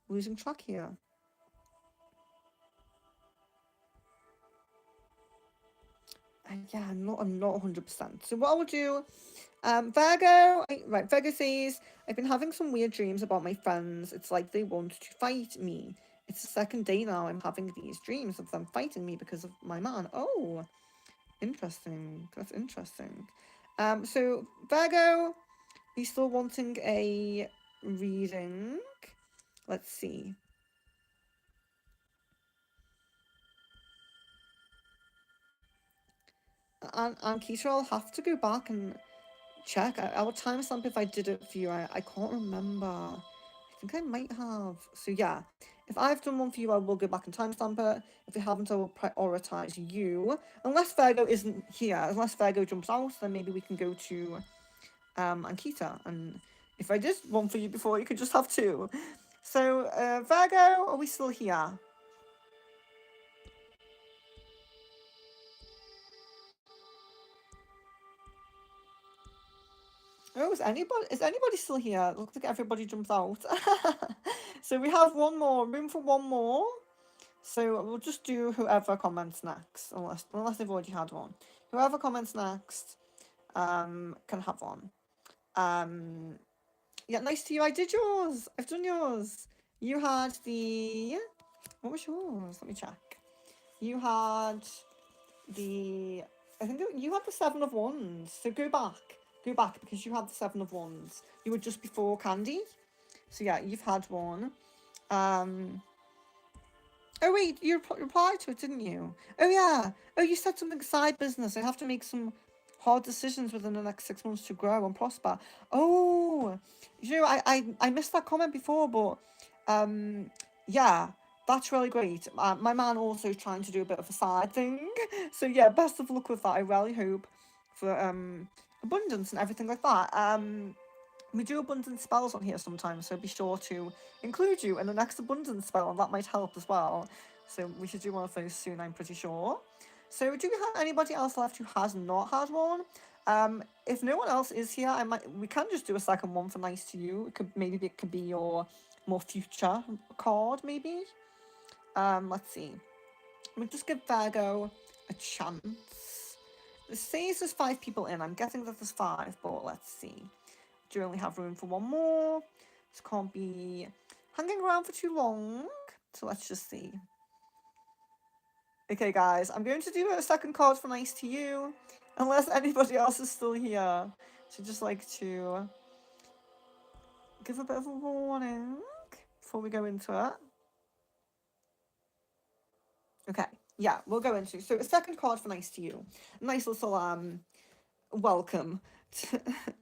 Speaker 1: losing track here. Yeah, I'm not 100%. So what I'll do, Virgo says, I've been having some weird dreams about my friends. It's like they want to fight me. It's the second day now I'm having these dreams of them fighting me because of my man. Oh, interesting. That's interesting. So Virgo, he's still wanting a reading. Let's see. and Keisha, I'll have to go back and check. I will timestamp if I did it for you. I can't remember. I think I might have. So yeah, if I've done one for you, I will go back and timestamp it. If I haven't, I will prioritize you. Unless Virgo isn't here, unless Virgo jumps out, then maybe we can go to Ankita. And if I did one for you before, you could just have two. So Virgo, are we still here? Oh, is anybody still here? It looks like everybody jumped out. So we have one more, room for one more. So we'll just do whoever comments next, unless they've already had one. Whoever comments next, can have one. Yeah, nice to you. I did yours. I've done yours. You had the, what was yours? Let me check. You had the, I think you had the Seven of Wands. So go back because you had the Seven of Wands. You were just before Candy. So yeah, you've had one. Oh wait, you replied to it, didn't you? Oh yeah. Oh, you said something side business. I have to make some hard decisions within the next 6 months to grow and prosper. Oh, I missed that comment before, but yeah, that's really great. My man also is trying to do a bit of a side thing, so yeah, best of luck with that. I really hope for abundance and everything like that. We do abundance spells on here sometimes, so be sure to include you in the next abundance spell, and that might help as well. So we should do one of those soon, I'm pretty sure. So do we have anybody else left who has not had one? If no one else is here, we can just do a second one for nice to you. It could be your more future card, maybe. Let's see. We'll just give Virgo a chance. It says there's 5 people in. I'm guessing that there's 5, but let's see. Do you only have room for one more? This can't be hanging around for too long. So let's just see. Okay, guys, I'm going to do a second card for nice to you, unless anybody else is still here. So just like to give a bit of a warning before we go into it. Okay, yeah, we'll go into so a second card for nice to you. Nice little welcome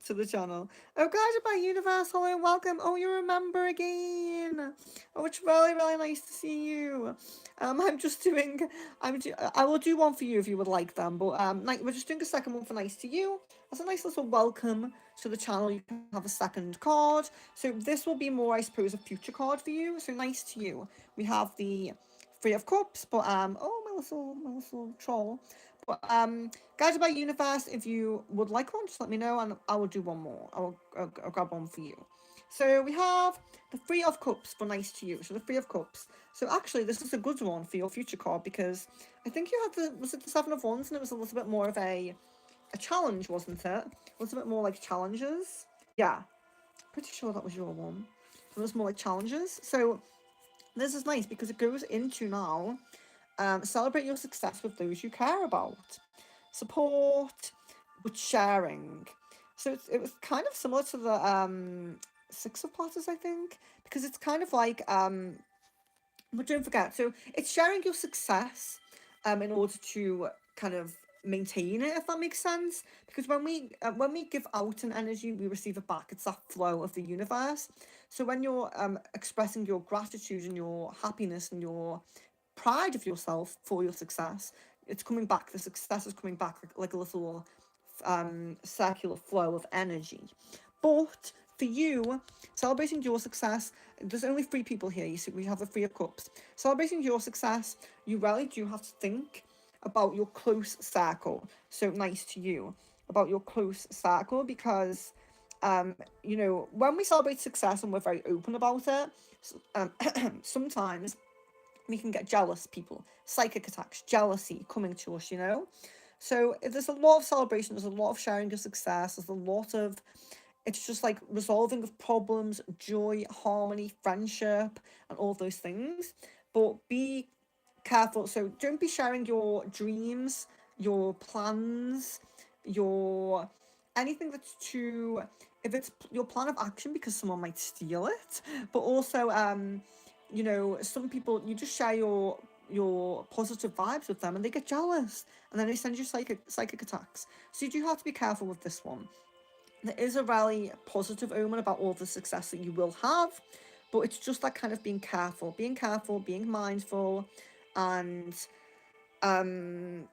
Speaker 1: to the channel. Oh, guys, by Universe, hello, welcome. Oh, you remember again. Oh, it's really, really nice to see you. I will do one for you if you would like them, but we're just doing a second one for nice to you. That's a nice little welcome to the channel. You can have a second card. So this will be more, I suppose, a future card for you. So nice to you. We have the Three of Cups, but oh, my little troll. But Guided by Universe, if you would like one, just let me know and I will do one more. I'll grab one for you. So we have the Three of Cups for nice to you. So the Three of Cups. So actually, this is a good one for your future card because I think you had was it the Seven of Wands, and it was a little bit more of a challenge, wasn't it? It was a bit more like challenges. Yeah, pretty sure that was your one. It was more like challenges. So this is nice because it goes into now. Celebrate your success with those you care about. Support with sharing. So it was kind of similar to the Six of Platters, I think, because it's kind of like but don't forget, so it's sharing your success in order to kind of maintain it, if that makes sense. Because when we give out an energy, we receive it back. It's that flow of the universe. So when you're expressing your gratitude and your happiness and your pride of yourself for your success, it's coming back. The success is coming back like a little circular flow of energy. But for you, celebrating your success, there's only 3 people here. You see, we have the Three of Cups. Celebrating your success, you really do have to think about your close circle. So nice to you about your close circle because when we celebrate success and we're very open about it, sometimes we can get jealous people, psychic attacks, jealousy coming to us, So there's a lot of celebration, there's a lot of sharing of success, there's a lot of, it's just like resolving of problems, joy, harmony, friendship, and all those things. But be careful. So don't be sharing your dreams, your plans, your anything that's too, if it's your plan of action, because someone might steal it. But also some people, you just share your your positive vibes with them, and they get jealous, and then they send you psychic attacks. So you do have to be careful with this one. There is a really positive omen about all the success that you will have, but it's just that kind of being careful, being mindful, and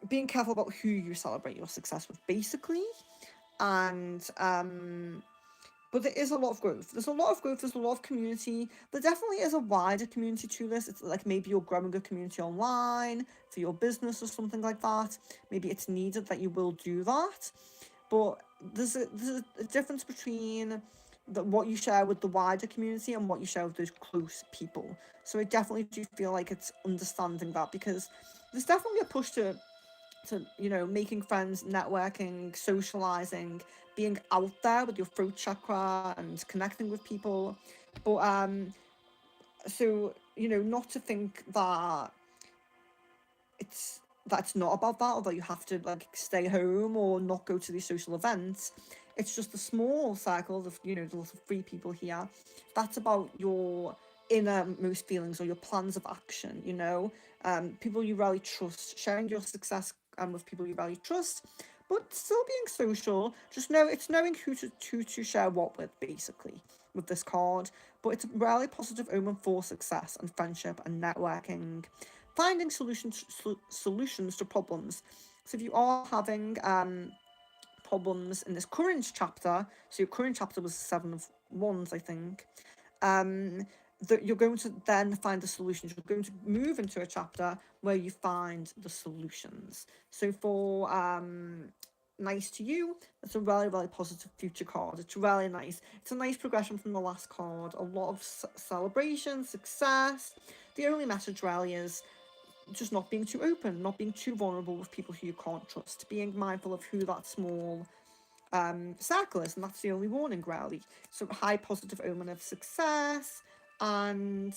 Speaker 1: being careful about who you celebrate your success with, basically. And but there is a lot of growth. There's a lot of growth. There's a lot of community. There definitely is a wider community to this. It's like maybe you're growing a community online for your business or something like that. Maybe it's needed that you will do that. But there's a difference between what you share with the wider community and what you share with those close people. So I definitely do feel like it's understanding that, because there's definitely a push to making friends, networking, socializing, being out there with your throat chakra and connecting with people. But so not to think that that's not about that, or that you have to like stay home or not go to these social events. It's just a small circle of the little 3 people here. That's about your innermost feelings or your plans of action. People you really trust, sharing your success with people you really trust, but still being social. Just it's knowing who to share what with, basically, with this card. But it's a really positive omen for success and friendship and networking, finding solutions to problems. So if you are having problems in this current chapter, so your current chapter was 7 of Wands, I think, that you're going to then find the solutions. You're going to move into a chapter where you find the solutions. So for nice to you, it's a really, really positive future card. It's really nice. It's a nice progression from the last card. A lot of celebration, success. The only message really is just not being too open, not being too vulnerable with people who you can't trust, being mindful of who that small circle is, and that's the only warning, really. So high positive omen of success and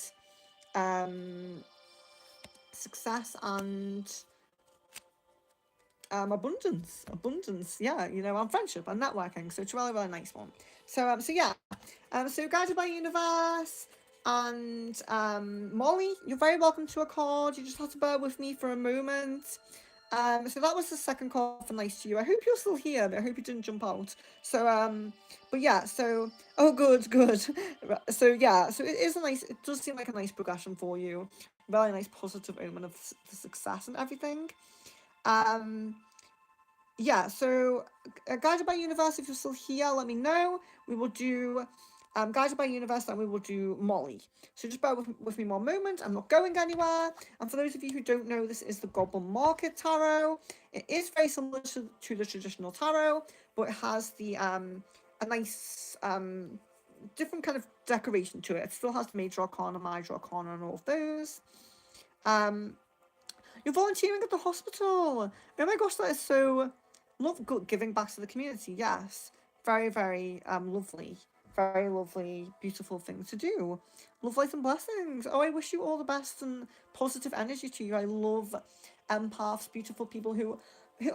Speaker 1: abundance, yeah, and friendship and networking. So it's a really, really nice one. So guided by universe. And Molly, you're very welcome to a card. You just have to bear with me for a moment. So that was the second card for nice to you. I hope you're still here, but I hope you didn't jump out. So but yeah, so good. So yeah, so it does seem like a nice progression for you. Really nice positive omen of the success and everything. Yeah, so guided by universe, if you're still here, let me know. We will do guided by universe, and we will do Molly. So just bear with me one moment. I'm not going anywhere. And for those of you who don't know, this is the Goblin Market Tarot. It is very similar to the traditional tarot, but it has the a nice different kind of decoration to it. It still has the Major Arcana, Minor Arcana, and all of those. You're volunteering at the hospital. Oh my gosh, that is so giving back to the community. Yes, very, very lovely. Very lovely, beautiful thing to do. Love, light, and blessings. Oh, I wish you all the best and positive energy to you. I love empaths, beautiful people who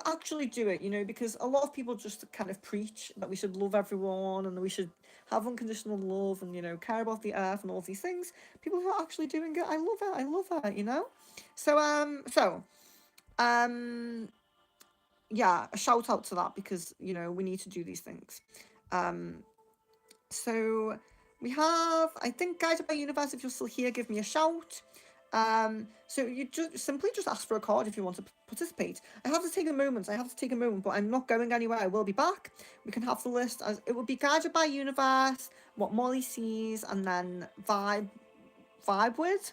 Speaker 1: actually do it, because a lot of people just kind of preach that we should love everyone and we should have unconditional love and, care about the earth and all these things. People who are actually doing it, I love it. So, yeah, a shout out to that, because, we need to do these things. So we have, I think, guided by universe. If you're still here, give me a shout. So you simply ask for a card if you want to participate. I have to take a moment, but I'm not going anywhere. I will be back. We can have the list as it will be guided by universe, what Molly sees, and then vibe with.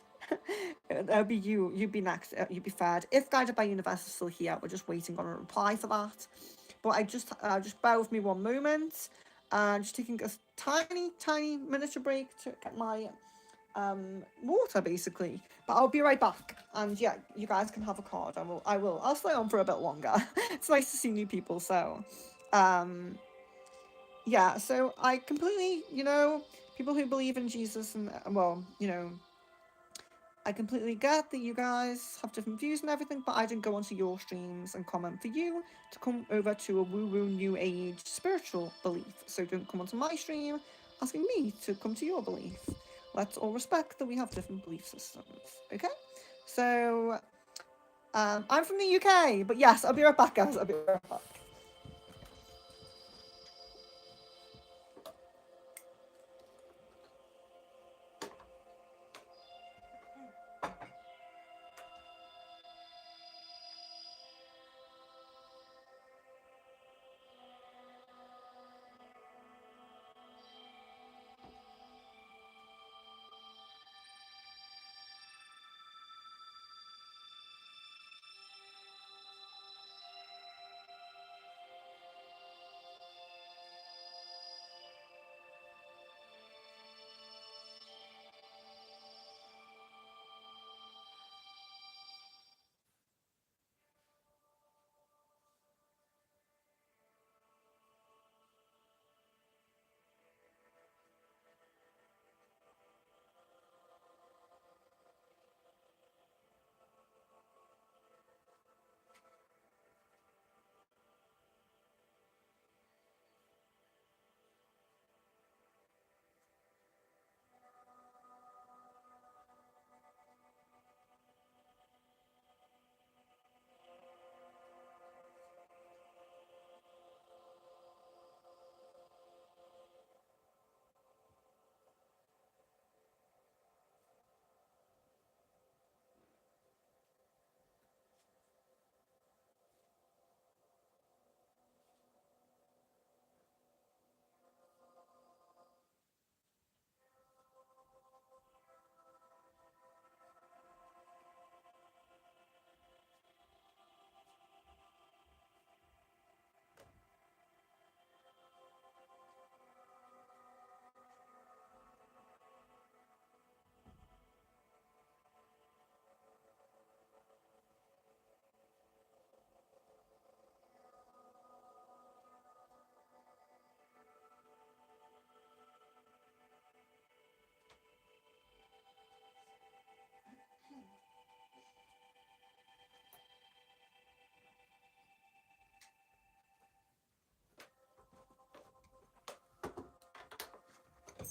Speaker 1: That'll be you. You'd be next. You'd be third. If guided by universe is still here, we're just waiting on a reply for that. But I just bear with me one moment. Just taking a tiny miniature break to get my water, basically. But I'll be right back. And yeah, you guys can have a card. I'll stay on for a bit longer. It's nice to see new people. So, yeah. So I completely, people who believe in Jesus and I completely get that you guys have different views and everything, but I didn't go onto your streams and comment for you to come over to a woo-woo new age spiritual belief. So don't come onto my stream asking me to come to your belief. Let's all respect that we have different belief systems, okay? So I'm from the UK, but yes, I'll be right back, guys. I'll be right back.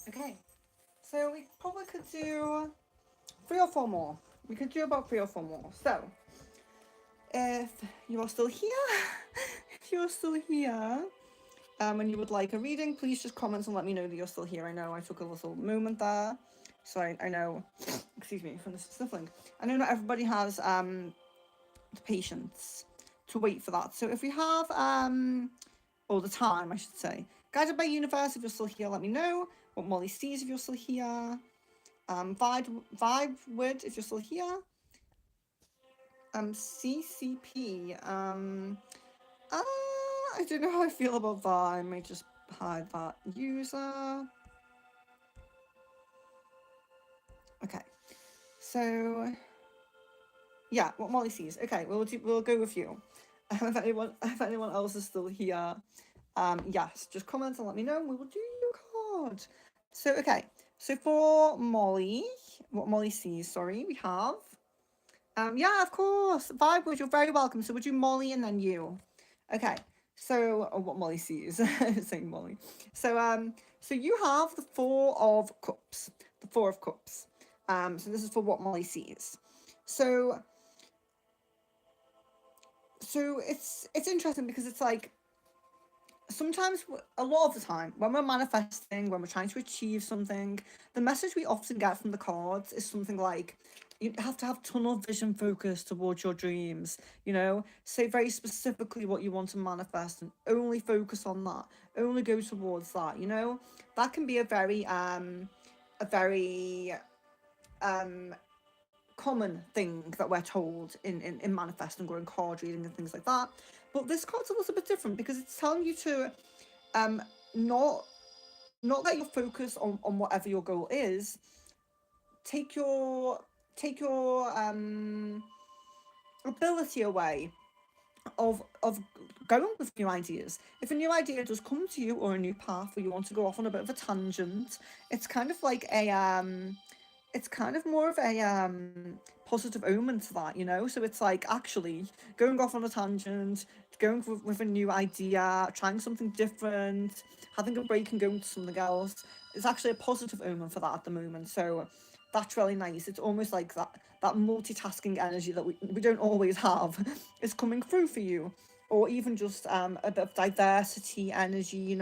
Speaker 1: Okay, so we probably could do 3 or 4 more. We could do about 3 or 4 more. So, if you are still here, if you're still here, and you would like a reading, please just comment and let me know that you're still here. I know I took a little moment there, so I know, excuse me from the sniffling. I know not everybody has the patience to wait for that. So if we have all the time, I should say, guided by universe, if you're still here, let me know. What Molly sees, if you're still here. Vibe Wood, if you're still here. CCP. I don't know how I feel about that. I may just hide that user. Okay, so yeah, what Molly sees. Okay, we'll go with you. If anyone else is still here, yes, just comment and let me know, and we will do your card. So okay, so for Molly, what Molly sees. Sorry, we have. Yeah, of course. Vibe Wood, you're very welcome. So we'll do Molly and then you. Okay. So what Molly sees, saying Molly. So you have the Four of Cups. The Four of Cups. So this is for what Molly sees. So it's interesting because it's like sometimes a lot of the time when we're manifesting, when we're trying to achieve something, the message we often get from the cards is something like you have to have tunnel vision focus towards your dreams, say very specifically what you want to manifest and only focus on that, only go towards that. That can be a very common thing that we're told in manifesting or in card reading and things like that. But this card's a little bit different because it's telling you to um not let your focus on whatever your goal is. Take your ability away of going with new ideas. If a new idea does come to you, or a new path, or you want to go off on a bit of a tangent, it's kind of like it's kind of more of a positive omen to that. So it's like actually going off on a tangent, going with a new idea, trying something different, having a break and going to something else. It's actually a positive omen for that at the moment. So that's really nice. It's almost like that multitasking energy that we don't always have is coming through for you. Or even just a bit of diversity energy,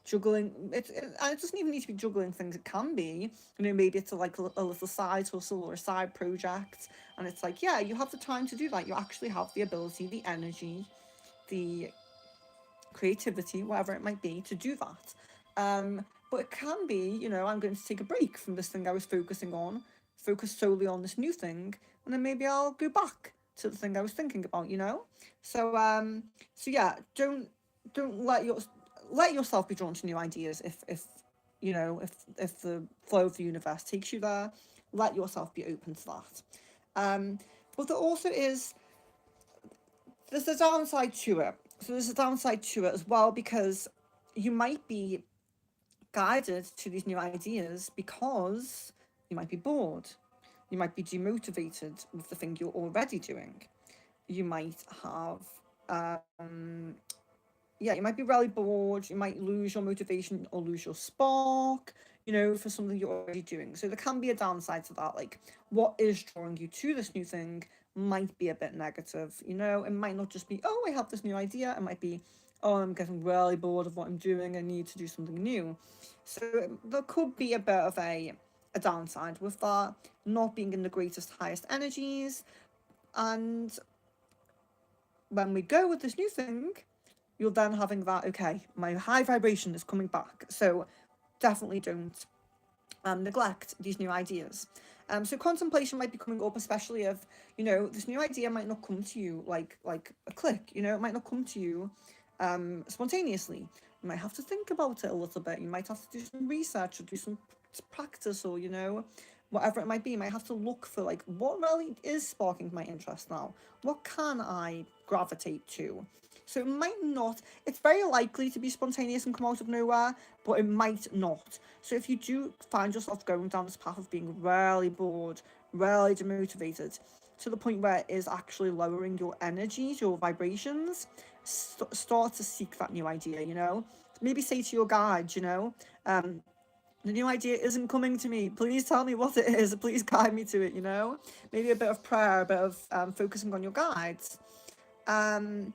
Speaker 1: juggling. And it doesn't even need to be juggling things. It can be, maybe it's like a little side hustle or a side project, and it's like, yeah, you have the time to do that. You actually have the ability, the energy, the creativity, whatever it might be, to do that. But it can be, I'm going to take a break from this thing I was focusing on, focus solely on this new thing, and then maybe I'll go back to the thing I was thinking about. So yeah, don't let yourself be drawn to new ideas if the flow of the universe takes you there. Let yourself be open to that. But there also is there's a downside to it. So there's a downside to it as well, because you might be guided to these new ideas because you might be bored. You might be demotivated with the thing you're already doing. You might have, yeah, you might be really bored. You might lose your motivation or lose your spark, for something you're already doing. So there can be a downside to that. Like, what is drawing you to this new thing might be a bit negative. It might not just be, oh, I have this new idea. It might be, oh, I'm getting really bored of what I'm doing. I need to do something new. So there could be a bit of a downside with that, not being in the greatest, highest energies. And when we go with this new thing, you're then having that, okay, my high vibration is coming back. So definitely don't neglect these new ideas. So contemplation might be coming up, especially if, this new idea might not come to you like a click, it might not come to you spontaneously. You might have to think about it a little bit. You might have to do some research or do some practice, or, whatever it might be. You might have to look for, like, what really is sparking my interest now? What can I gravitate to? So it might not, it's very likely to be spontaneous and come out of nowhere, but it might not. So if you do find yourself going down this path of being really bored, really demotivated, to the point where it is actually lowering your energies, your vibrations, start to seek that new idea. Maybe say to your guide, the new idea isn't coming to me. Please tell me what it is. Please guide me to it. Maybe a bit of prayer, a bit of focusing on your guides. And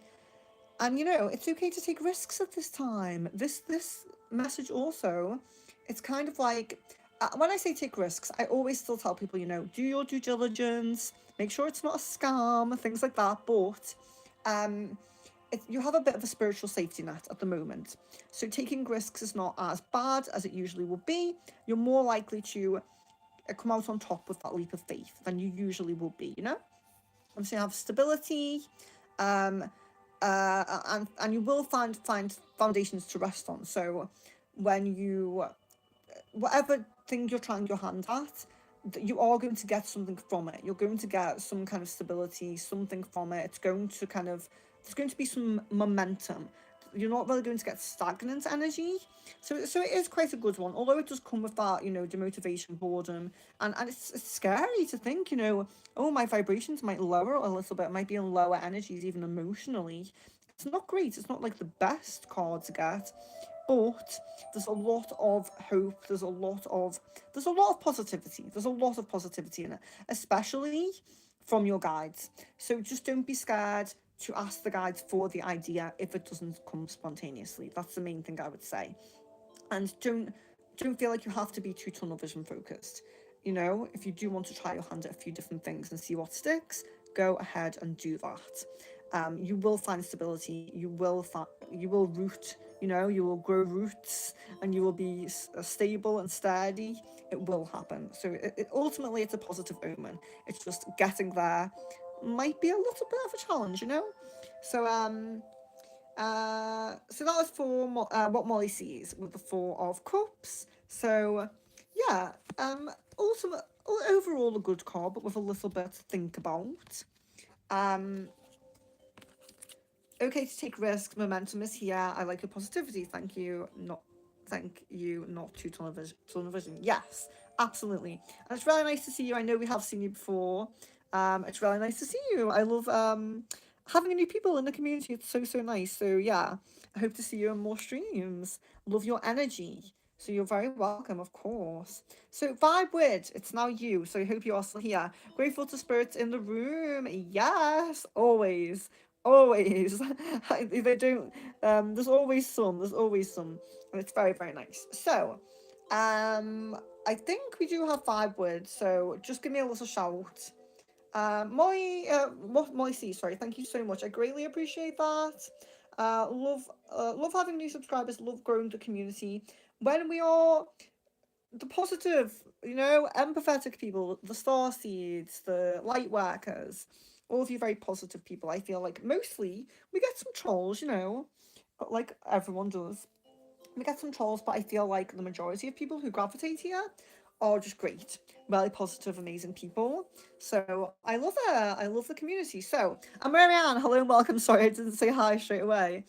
Speaker 1: it's okay to take risks at this time. This message also, it's kind of like, when I say take risks, I always still tell people, do your due diligence, make sure it's not a scam, things like that. But you have a bit of a spiritual safety net at the moment. So taking risks is not as bad as it usually will be. You're more likely to come out on top with that leap of faith than you usually will be. And so you have stability, and you will find foundations to rest on. So when whatever thing you're trying your hand at, you are going to get something from it. You're going to get some kind of stability, something from it. There's going to be some momentum. You're not really going to get stagnant energy. So it is quite a good one, although it does come with that, demotivation, boredom, and it's scary to think, oh, my vibrations might lower a little bit, might be in lower energies, even emotionally. It's not great. It's not like the best card to get, but there's a lot of hope. There's a lot of positivity. There's a lot of positivity in it, especially from your guides. So just don't be scared to ask the guides for the idea if it doesn't come spontaneously. That's the main thing I would say. And don't feel like you have to be too tunnel vision focused. If you do want to try your hand at a few different things and see what sticks, go ahead and do that. You will find stability. You will root. You will grow roots, and you will be stable and steady. It will happen. So ultimately, it's a positive omen. It's just getting there might be a little bit of a challenge. So that was for what Molly sees with the Four of Cups. So yeah, ultimate overall a good card, but with a little bit to think about. Okay to take risks. Momentum is here. I like your positivity. Thank you. Not too tunnel vision. Yes, absolutely. And it's really nice to see you. I know we have seen you before. It's really nice to see you. I love having new people in the community. It's so nice. So yeah, I hope to see you in more streams. Love your energy. So you're very welcome, of course. So vibe with, it's now you. So I hope you are still here. Grateful to spirits in the room. Yes, always. Always. They don't there's always some. There's always some. And it's very, very nice. So I think we do have vibe with, so just give me a little shout. Molly C, sorry, thank you so much. I greatly appreciate that. Love having new subscribers, love growing the community. When we are the positive, empathetic people, the star seeds, the light workers, all of you very positive people, I feel like mostly we get some trolls, like everyone does. We get some trolls, but I feel like the majority of people who gravitate here are just great, really positive, amazing people. So I love it. I love the community. So I'm Marianne. Hello and welcome. Sorry, I didn't say hi straight away.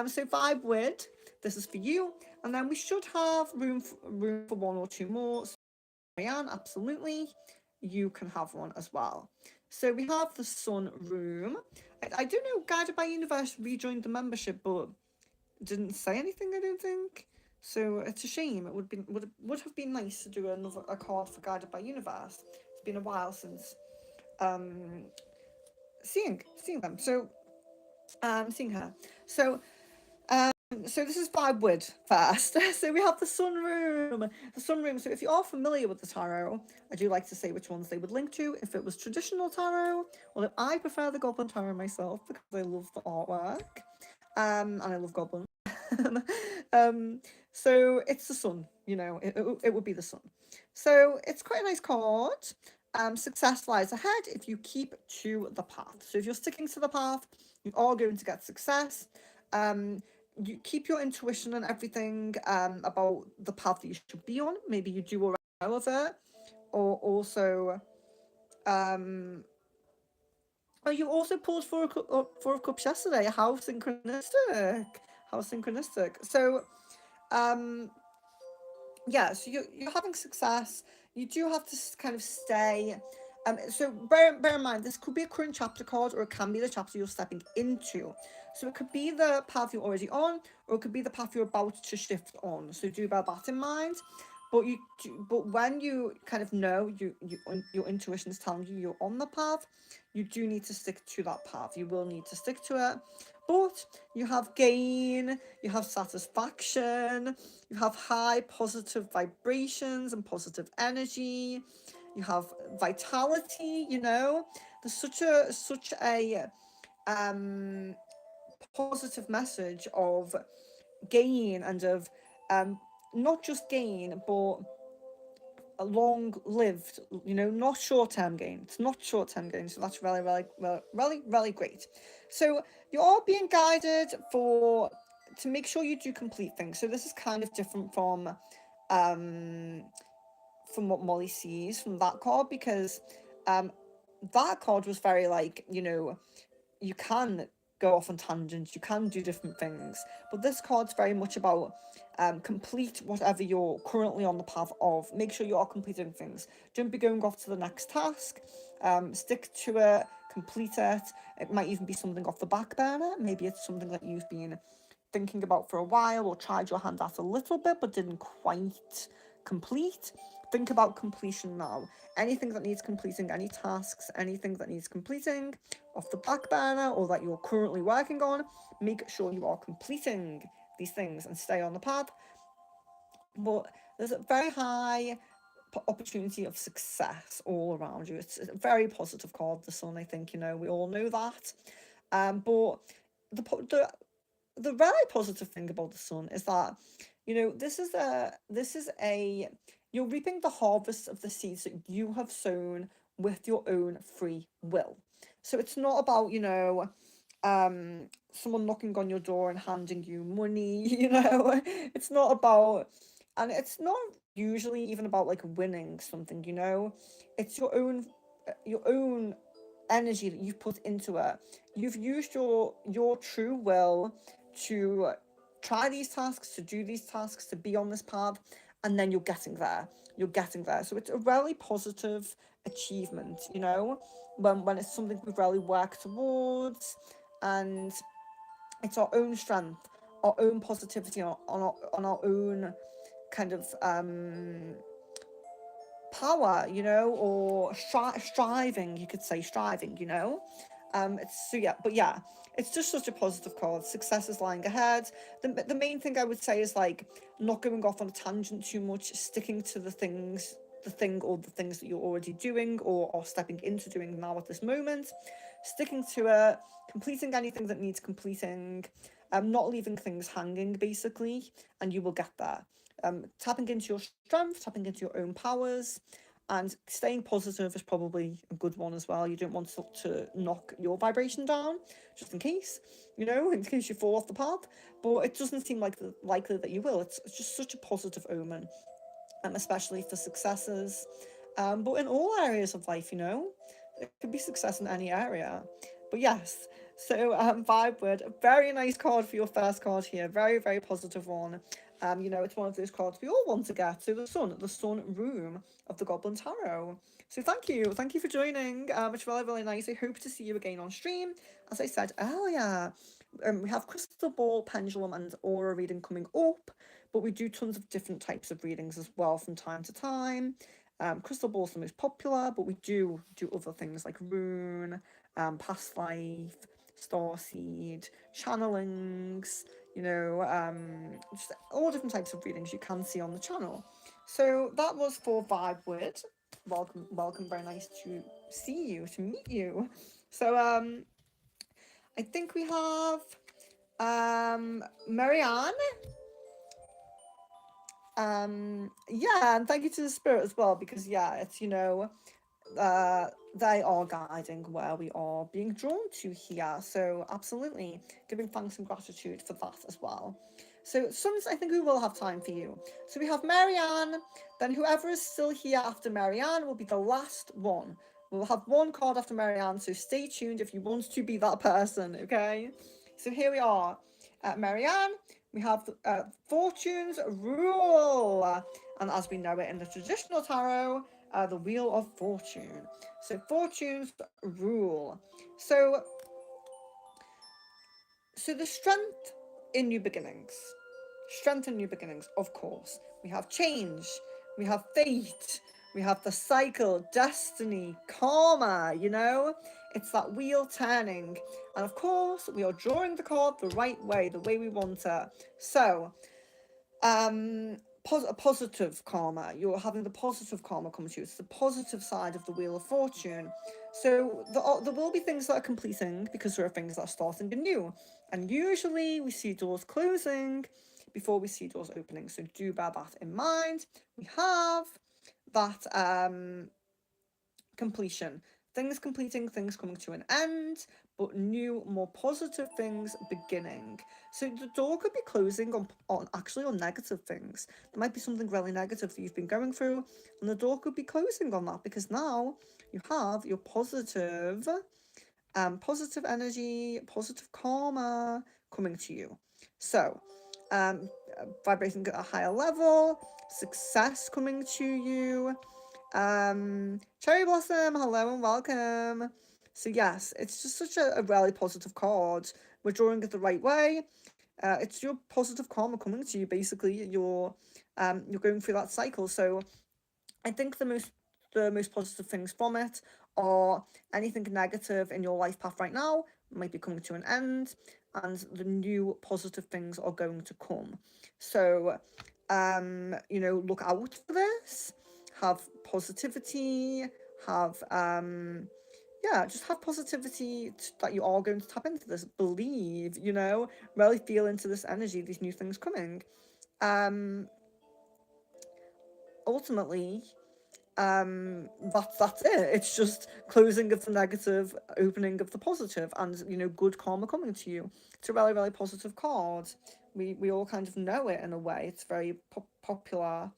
Speaker 1: So vibe with. This is for you, and then we should have room for one or two more. So Marianne, absolutely, you can have one as well. So we have the Sun Room. I don't know. Guided by Universe rejoined the membership, but didn't say anything. I don't think. So it's a shame. It would have been nice to do a card for Guided by Universe. It's been a while since um seeing them. So seeing her. So so this is vibe with first. So we have the Sun Room. The Sun Room. So if you are familiar with the tarot, I do like to say which ones they would link to. If it was traditional tarot, although I prefer the Goblin Tarot myself because I love the artwork. And I love goblins. um, so it's the sun, it would be the sun. So it's quite a nice card. Success lies ahead if you keep to the path. So if you're sticking to the path, you are going to get success. You keep your intuition and everything about the path that you should be on. Maybe you do already know of it, or also um, oh, you also pulled four of cups yesterday. How synchronistic! How synchronistic. So, um, yeah. So you're having success. You do have to kind of stay. So bear in mind, this could be a current chapter card, or it can be the chapter you're stepping into. So it could be the path you're already on, or it could be the path you're about to shift on. So do bear that in mind. But when you kind of know your intuition is telling you you're on the path, you do need to stick to that path. You will need to stick to it. But you have gain, you have satisfaction, you have high positive vibrations and positive energy, you have vitality, There's such a positive message of gain and of not just gain, but a long lived, not short term gain. It's not short term gain. So that's really, really, really, really, really great. So you're all being guided to make sure you do complete things. So this is kind of different um from what Molly sees from that card, because um that card was very like, you can go off on tangents, you can do different things, but this card's very much about complete whatever you're currently on the path of. Make sure you are completing things. Don't be going off to the next task. Stick to it, complete it. It might even be something off the back burner. Maybe it's something that you've been thinking about for a while or tried your hand at a little bit but didn't quite complete. Think about completion now. Anything that needs completing, any tasks, anything that needs completing off the back burner or that you're currently working on, make sure you are completing these things and stay on the path. But there's a very high opportunity of success all around you. It's a very positive card, the sun. I think we all know that. But the very positive thing about the sun is that this is a you're reaping the harvest of the seeds that you have sown with your own free will. So it's not about someone knocking on your door and handing you money. It's not about, and it's not usually even about like winning something. It's your own energy that you've put into it. You've used your true will to try these tasks, to do these tasks, to be on this path, and then you're getting there. You're getting there. So it's a really positive achievement, when it's something we've really worked towards, and it's our own strength, our own positivity on our own kind of power, you know, or striving, you could say striving, you know. It's so yeah, but yeah, it's just such a positive card. Success is lying ahead. The main thing I would say is like not going off on a tangent too much, sticking to the thing or the things that you're already doing or are stepping into doing now at this moment, sticking to it, completing anything that needs completing, not leaving things hanging basically, and you will get there. Tapping into your strength, tapping into your own powers, and staying positive is probably a good one as well. You don't want to knock your vibration down, just in case, you know, in case you fall off the path. But it doesn't seem like likely that you will. It's just such a positive omen, especially for successes. But in all areas of life, you know, it could be success in any area. But yes, so vibe word, a very nice card for your first card here. Very, very positive one. You know, it's one of those cards we all want to get. So the sun room of the Goblin Tarot. So thank you for joining. It's really, really nice. I hope to see you again on stream. As I said earlier, we have crystal ball, pendulum, and aura reading coming up, but we do tons of different types of readings as well from time to time. Crystal ball is the most popular, but we do other things like rune, past life, starseed, channelings, you know, just all different types of readings you can see on the channel. So that was for Vibe Word. Welcome, very nice to see you, to meet you. So I think we have Marianne. Yeah, and thank you to the spirit as well, because yeah, it's, you know, they are guiding where we are being drawn to here. So absolutely, giving thanks and gratitude for that as well. So I think we will have time for you. So we have Marianne, then whoever is still here after Marianne will be the last one. We'll have one card after Marianne, so stay tuned if you want to be that person, okay? So here we are. Marianne, we have Fortune's Rule. And as we know it in the traditional tarot, the Wheel of Fortune. So Fortune's Rule. So the strength in new beginnings. Strength in new beginnings, of course. We have change. We have fate. We have the cycle, destiny, karma, you know? It's that wheel turning. And of course, we are drawing the card the right way, the way we want it. So, a positive karma. You're having the positive karma come to you. It's the positive side of the Wheel of Fortune. So there will be things that are completing because there are things that are starting anew. And usually we see doors closing before we see doors opening. So do bear that in mind. We have that completion. Things completing, things coming to an end, but new, more positive things beginning. So the door could be closing on negative things. There might be something really negative that you've been going through, and the door could be closing on that because now you have your positive energy, positive karma coming to you. So, vibrating at a higher level, success coming to you. Cherry Blossom, hello and welcome. So yes, it's just such a really positive card. We're drawing it the right way. It's your positive karma coming to you. Basically, you're going through that cycle. So I think the most positive things from it are anything negative in your life path right now might be coming to an end, and the new positive things are going to come. So, you know, look out for this. Have positivity. Have yeah, just have positivity that you are going to tap into this. Believe, you know, really feel into this energy. These new things coming. Ultimately, that's it. It's just closing of the negative, opening of the positive, and you know, good karma coming to you. It's a really, really positive card. We all kind of know it in a way. It's very popular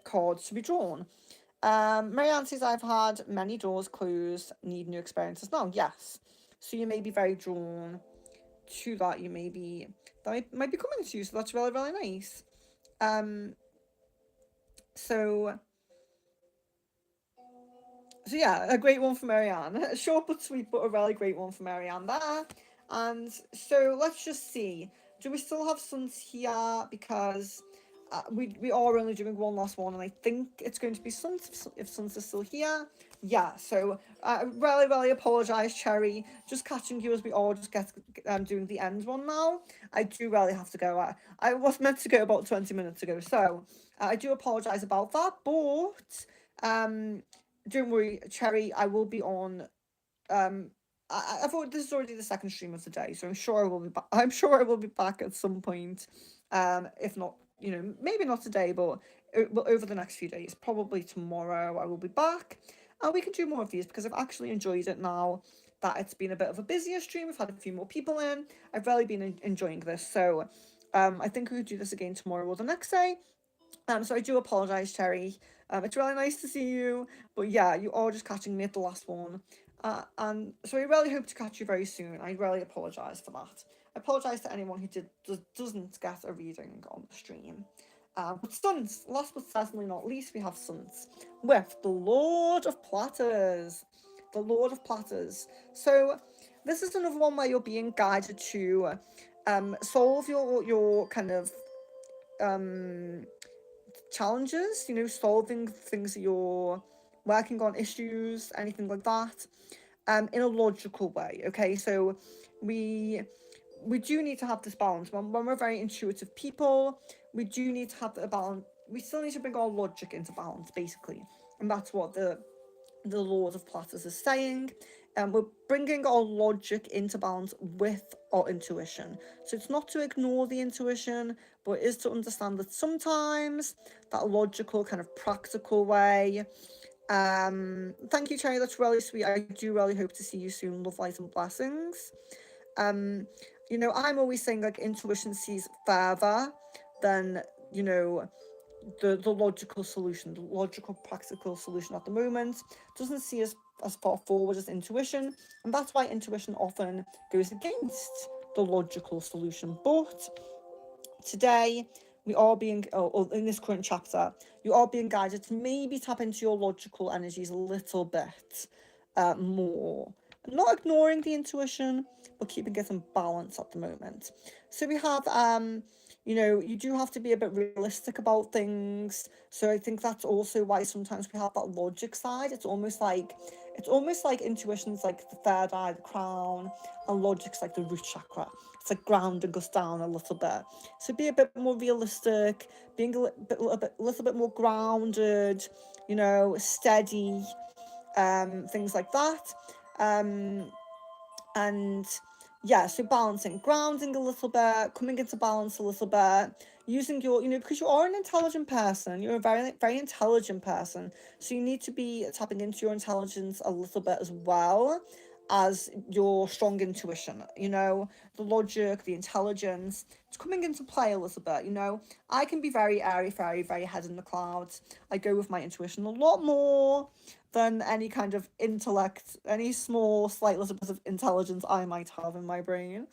Speaker 1: card to be drawn. Marianne says, I've had many doors closed, need new experiences now. Yes, so you may be very drawn to that. You may be might be coming to you, so that's really, really nice. So yeah, a great one for Marianne. Short but sweet, but a really great one for Marianne there. And so let's just see. Do we still have suns here? Because we are only doing one last one, and I think it's going to be suns if suns are still here. Yeah, so I really, really apologise, Cherry. Just catching you as we all just get doing the end one now. I do really have to go. I was meant to go about 20 minutes ago, so I do apologise about that. But don't worry, Cherry. I will be on. I thought this is already the second stream of the day, so I'm sure I will be back. I'm sure I will be back at some point. If not, maybe not today, but over the next few days, probably tomorrow, I will be back, and we can do more of these because I've actually enjoyed it now that it's been a bit of a busier stream. We've had a few more people in. I've really been enjoying this, so I think we could do this again tomorrow or the next day. So I do apologise, Cherry. It's really nice to see you, but yeah, you are just catching me at the last one. And so I really hope to catch you very soon. I really apologise for that. I apologise to anyone who doesn't get a reading on the stream. But Suns, last but certainly not least, we have Suns with the Lord of Platters. The Lord of Platters. So this is another one where you're being guided to solve your kind of challenges, solving things that you're working on, issues, anything like that, in a logical way. Okay, so we do need to have this balance. When we're very intuitive people, we do need to have a balance. We still need to bring our logic into balance, basically, and that's what the Lord of Platters is saying. We're bringing our logic into balance with our intuition. So it's not to ignore the intuition, but it is to understand that sometimes that logical, kind of practical way. Thank you, Cherry. That's really sweet. I do really hope to see you soon. Love, light, and blessings. I'm always saying like intuition sees further than the logical solution, the logical practical solution at the moment doesn't see as far forward as intuition, and that's why intuition often goes against the logical solution. But today we are being, or in this current chapter, you are being guided to maybe tap into your logical energies a little bit more. Not ignoring the intuition, but keeping it in balance at the moment. So we have, you do have to be a bit realistic about things. So I think that's also why sometimes we have that logic side. It's almost like intuition's like the third eye, the crown, and logic's like the root chakra. It's like grounding us down a little bit. So be a bit more realistic, being a little bit more grounded, steady, things like that. And yeah, so balancing, grounding a little bit, coming into balance a little bit, using your, because you are an intelligent person, you're a very, very intelligent person, so you need to be tapping into your intelligence a little bit as well as your strong intuition, the logic, the intelligence. It's coming into play a little bit, I can be very airy, very, very head in the clouds. I go with my intuition a lot more than any kind of intellect, any small, slight little bit of intelligence I might have in my brain.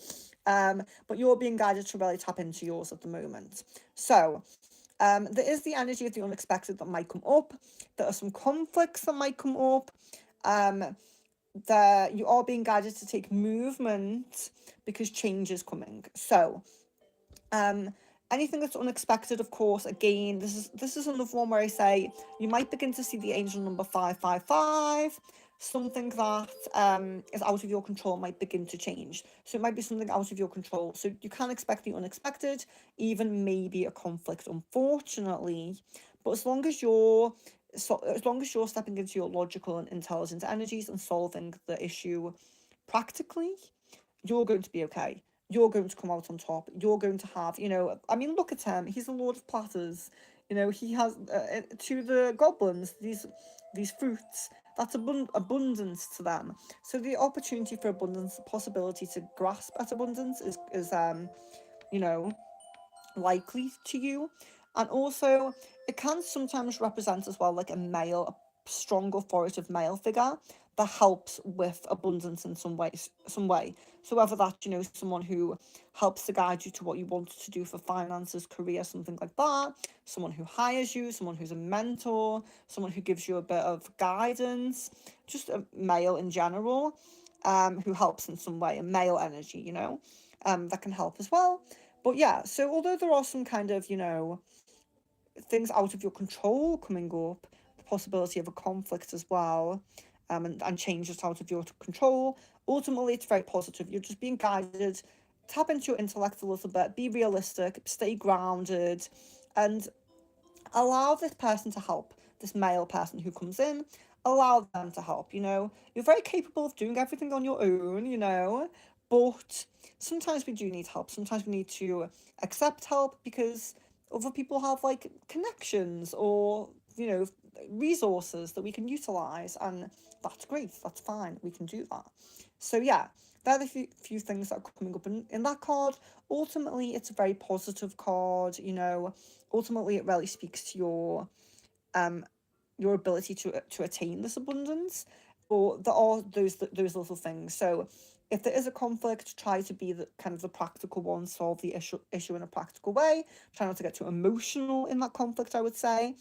Speaker 1: But you're being guided to really tap into yours at the moment. So there is the energy of the unexpected that might come up. There are some conflicts that might come up. That you are being guided to take movement because change is coming. So anything that's unexpected, of course, again, this is another one where I say you might begin to see the angel number 555. Something that is out of your control might begin to change. So it might be something out of your control. So you can expect the unexpected, even maybe a conflict, unfortunately. But as long as you're stepping into your logical and intelligent energies and solving the issue practically, you're going to be okay. You're going to come out on top. You're going to have, look at him. He's the Lord of Platters. He has to the goblins these fruits. That's abundance to them. So the opportunity for abundance, the possibility to grasp at abundance is likely to you. And also it can sometimes represent as well like a strong authoritative male figure that helps with abundance in some way. So whether that's someone who helps to guide you to what you want to do for finances, career, something like that, someone who hires you, someone who's a mentor, someone who gives you a bit of guidance, just a male in general, who helps in some way, a male energy, that can help as well. But yeah, so although there are some kind of, things out of your control coming up, the possibility of a conflict as well, and changes out of your control, ultimately it's very positive. You're just being guided. Tap into your intellect a little bit, be realistic, stay grounded, and allow this person to help, this male person who comes in, allow them to help. You're very capable of doing everything on your own, but sometimes we do need help. Sometimes we need to accept help because other people have like connections or, resources that we can utilize, and that's great, that's fine, we can do that. So yeah, there are the few things that are coming up in that card. Ultimately, it's a very positive card. Ultimately it really speaks to your ability to attain this abundance. But there are those little things. So if there is a conflict, try to be the kind of the practical one, solve the issue in a practical way. Try not to get too emotional in that conflict, I would say.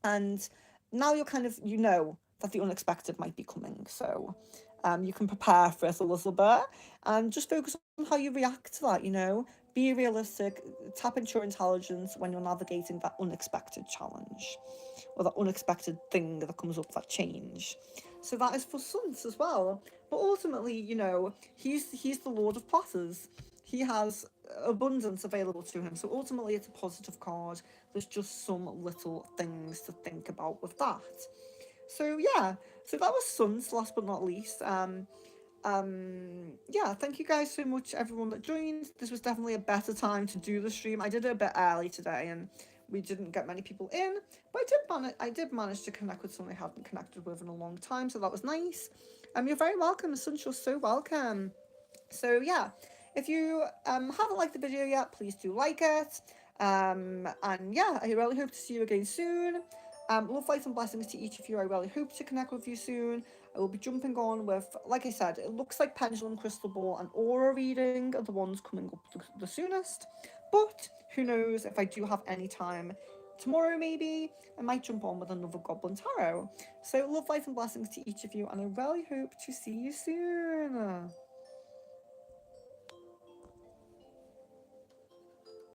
Speaker 1: And now you're kind of, that the unexpected might be coming. So you can prepare for it a little bit and just focus on how you react to that. Be realistic, tap into your intelligence when you're navigating that unexpected challenge or that unexpected thing that comes up, that change. So that is for Suns as well. But ultimately, he's the Lord of Platters. He has abundance available to him. So ultimately, it's a positive card. There's just some little things to think about with that. So yeah, so that was Suns, last but not least. Yeah, thank you guys so much, everyone that joined. This was definitely a better time to do the stream. I did it a bit early today, and we didn't get many people in, but I did manage to connect with someone I hadn't connected with in a long time, so that was nice. You're very welcome, Sunshine. You're so welcome. So yeah, if you haven't liked the video yet, please do like it. And yeah, I really hope to see you again soon. Love, light, and blessings to each of you. I really hope to connect with you soon. I will be jumping on with, like I said, it looks like Pendulum, Crystal Ball, and Aura reading are the ones coming up the soonest. But who knows, if I do have any time tomorrow, maybe I might jump on with another Goblin Tarot. So love, light, and blessings to each of you, and I really hope to see you soon.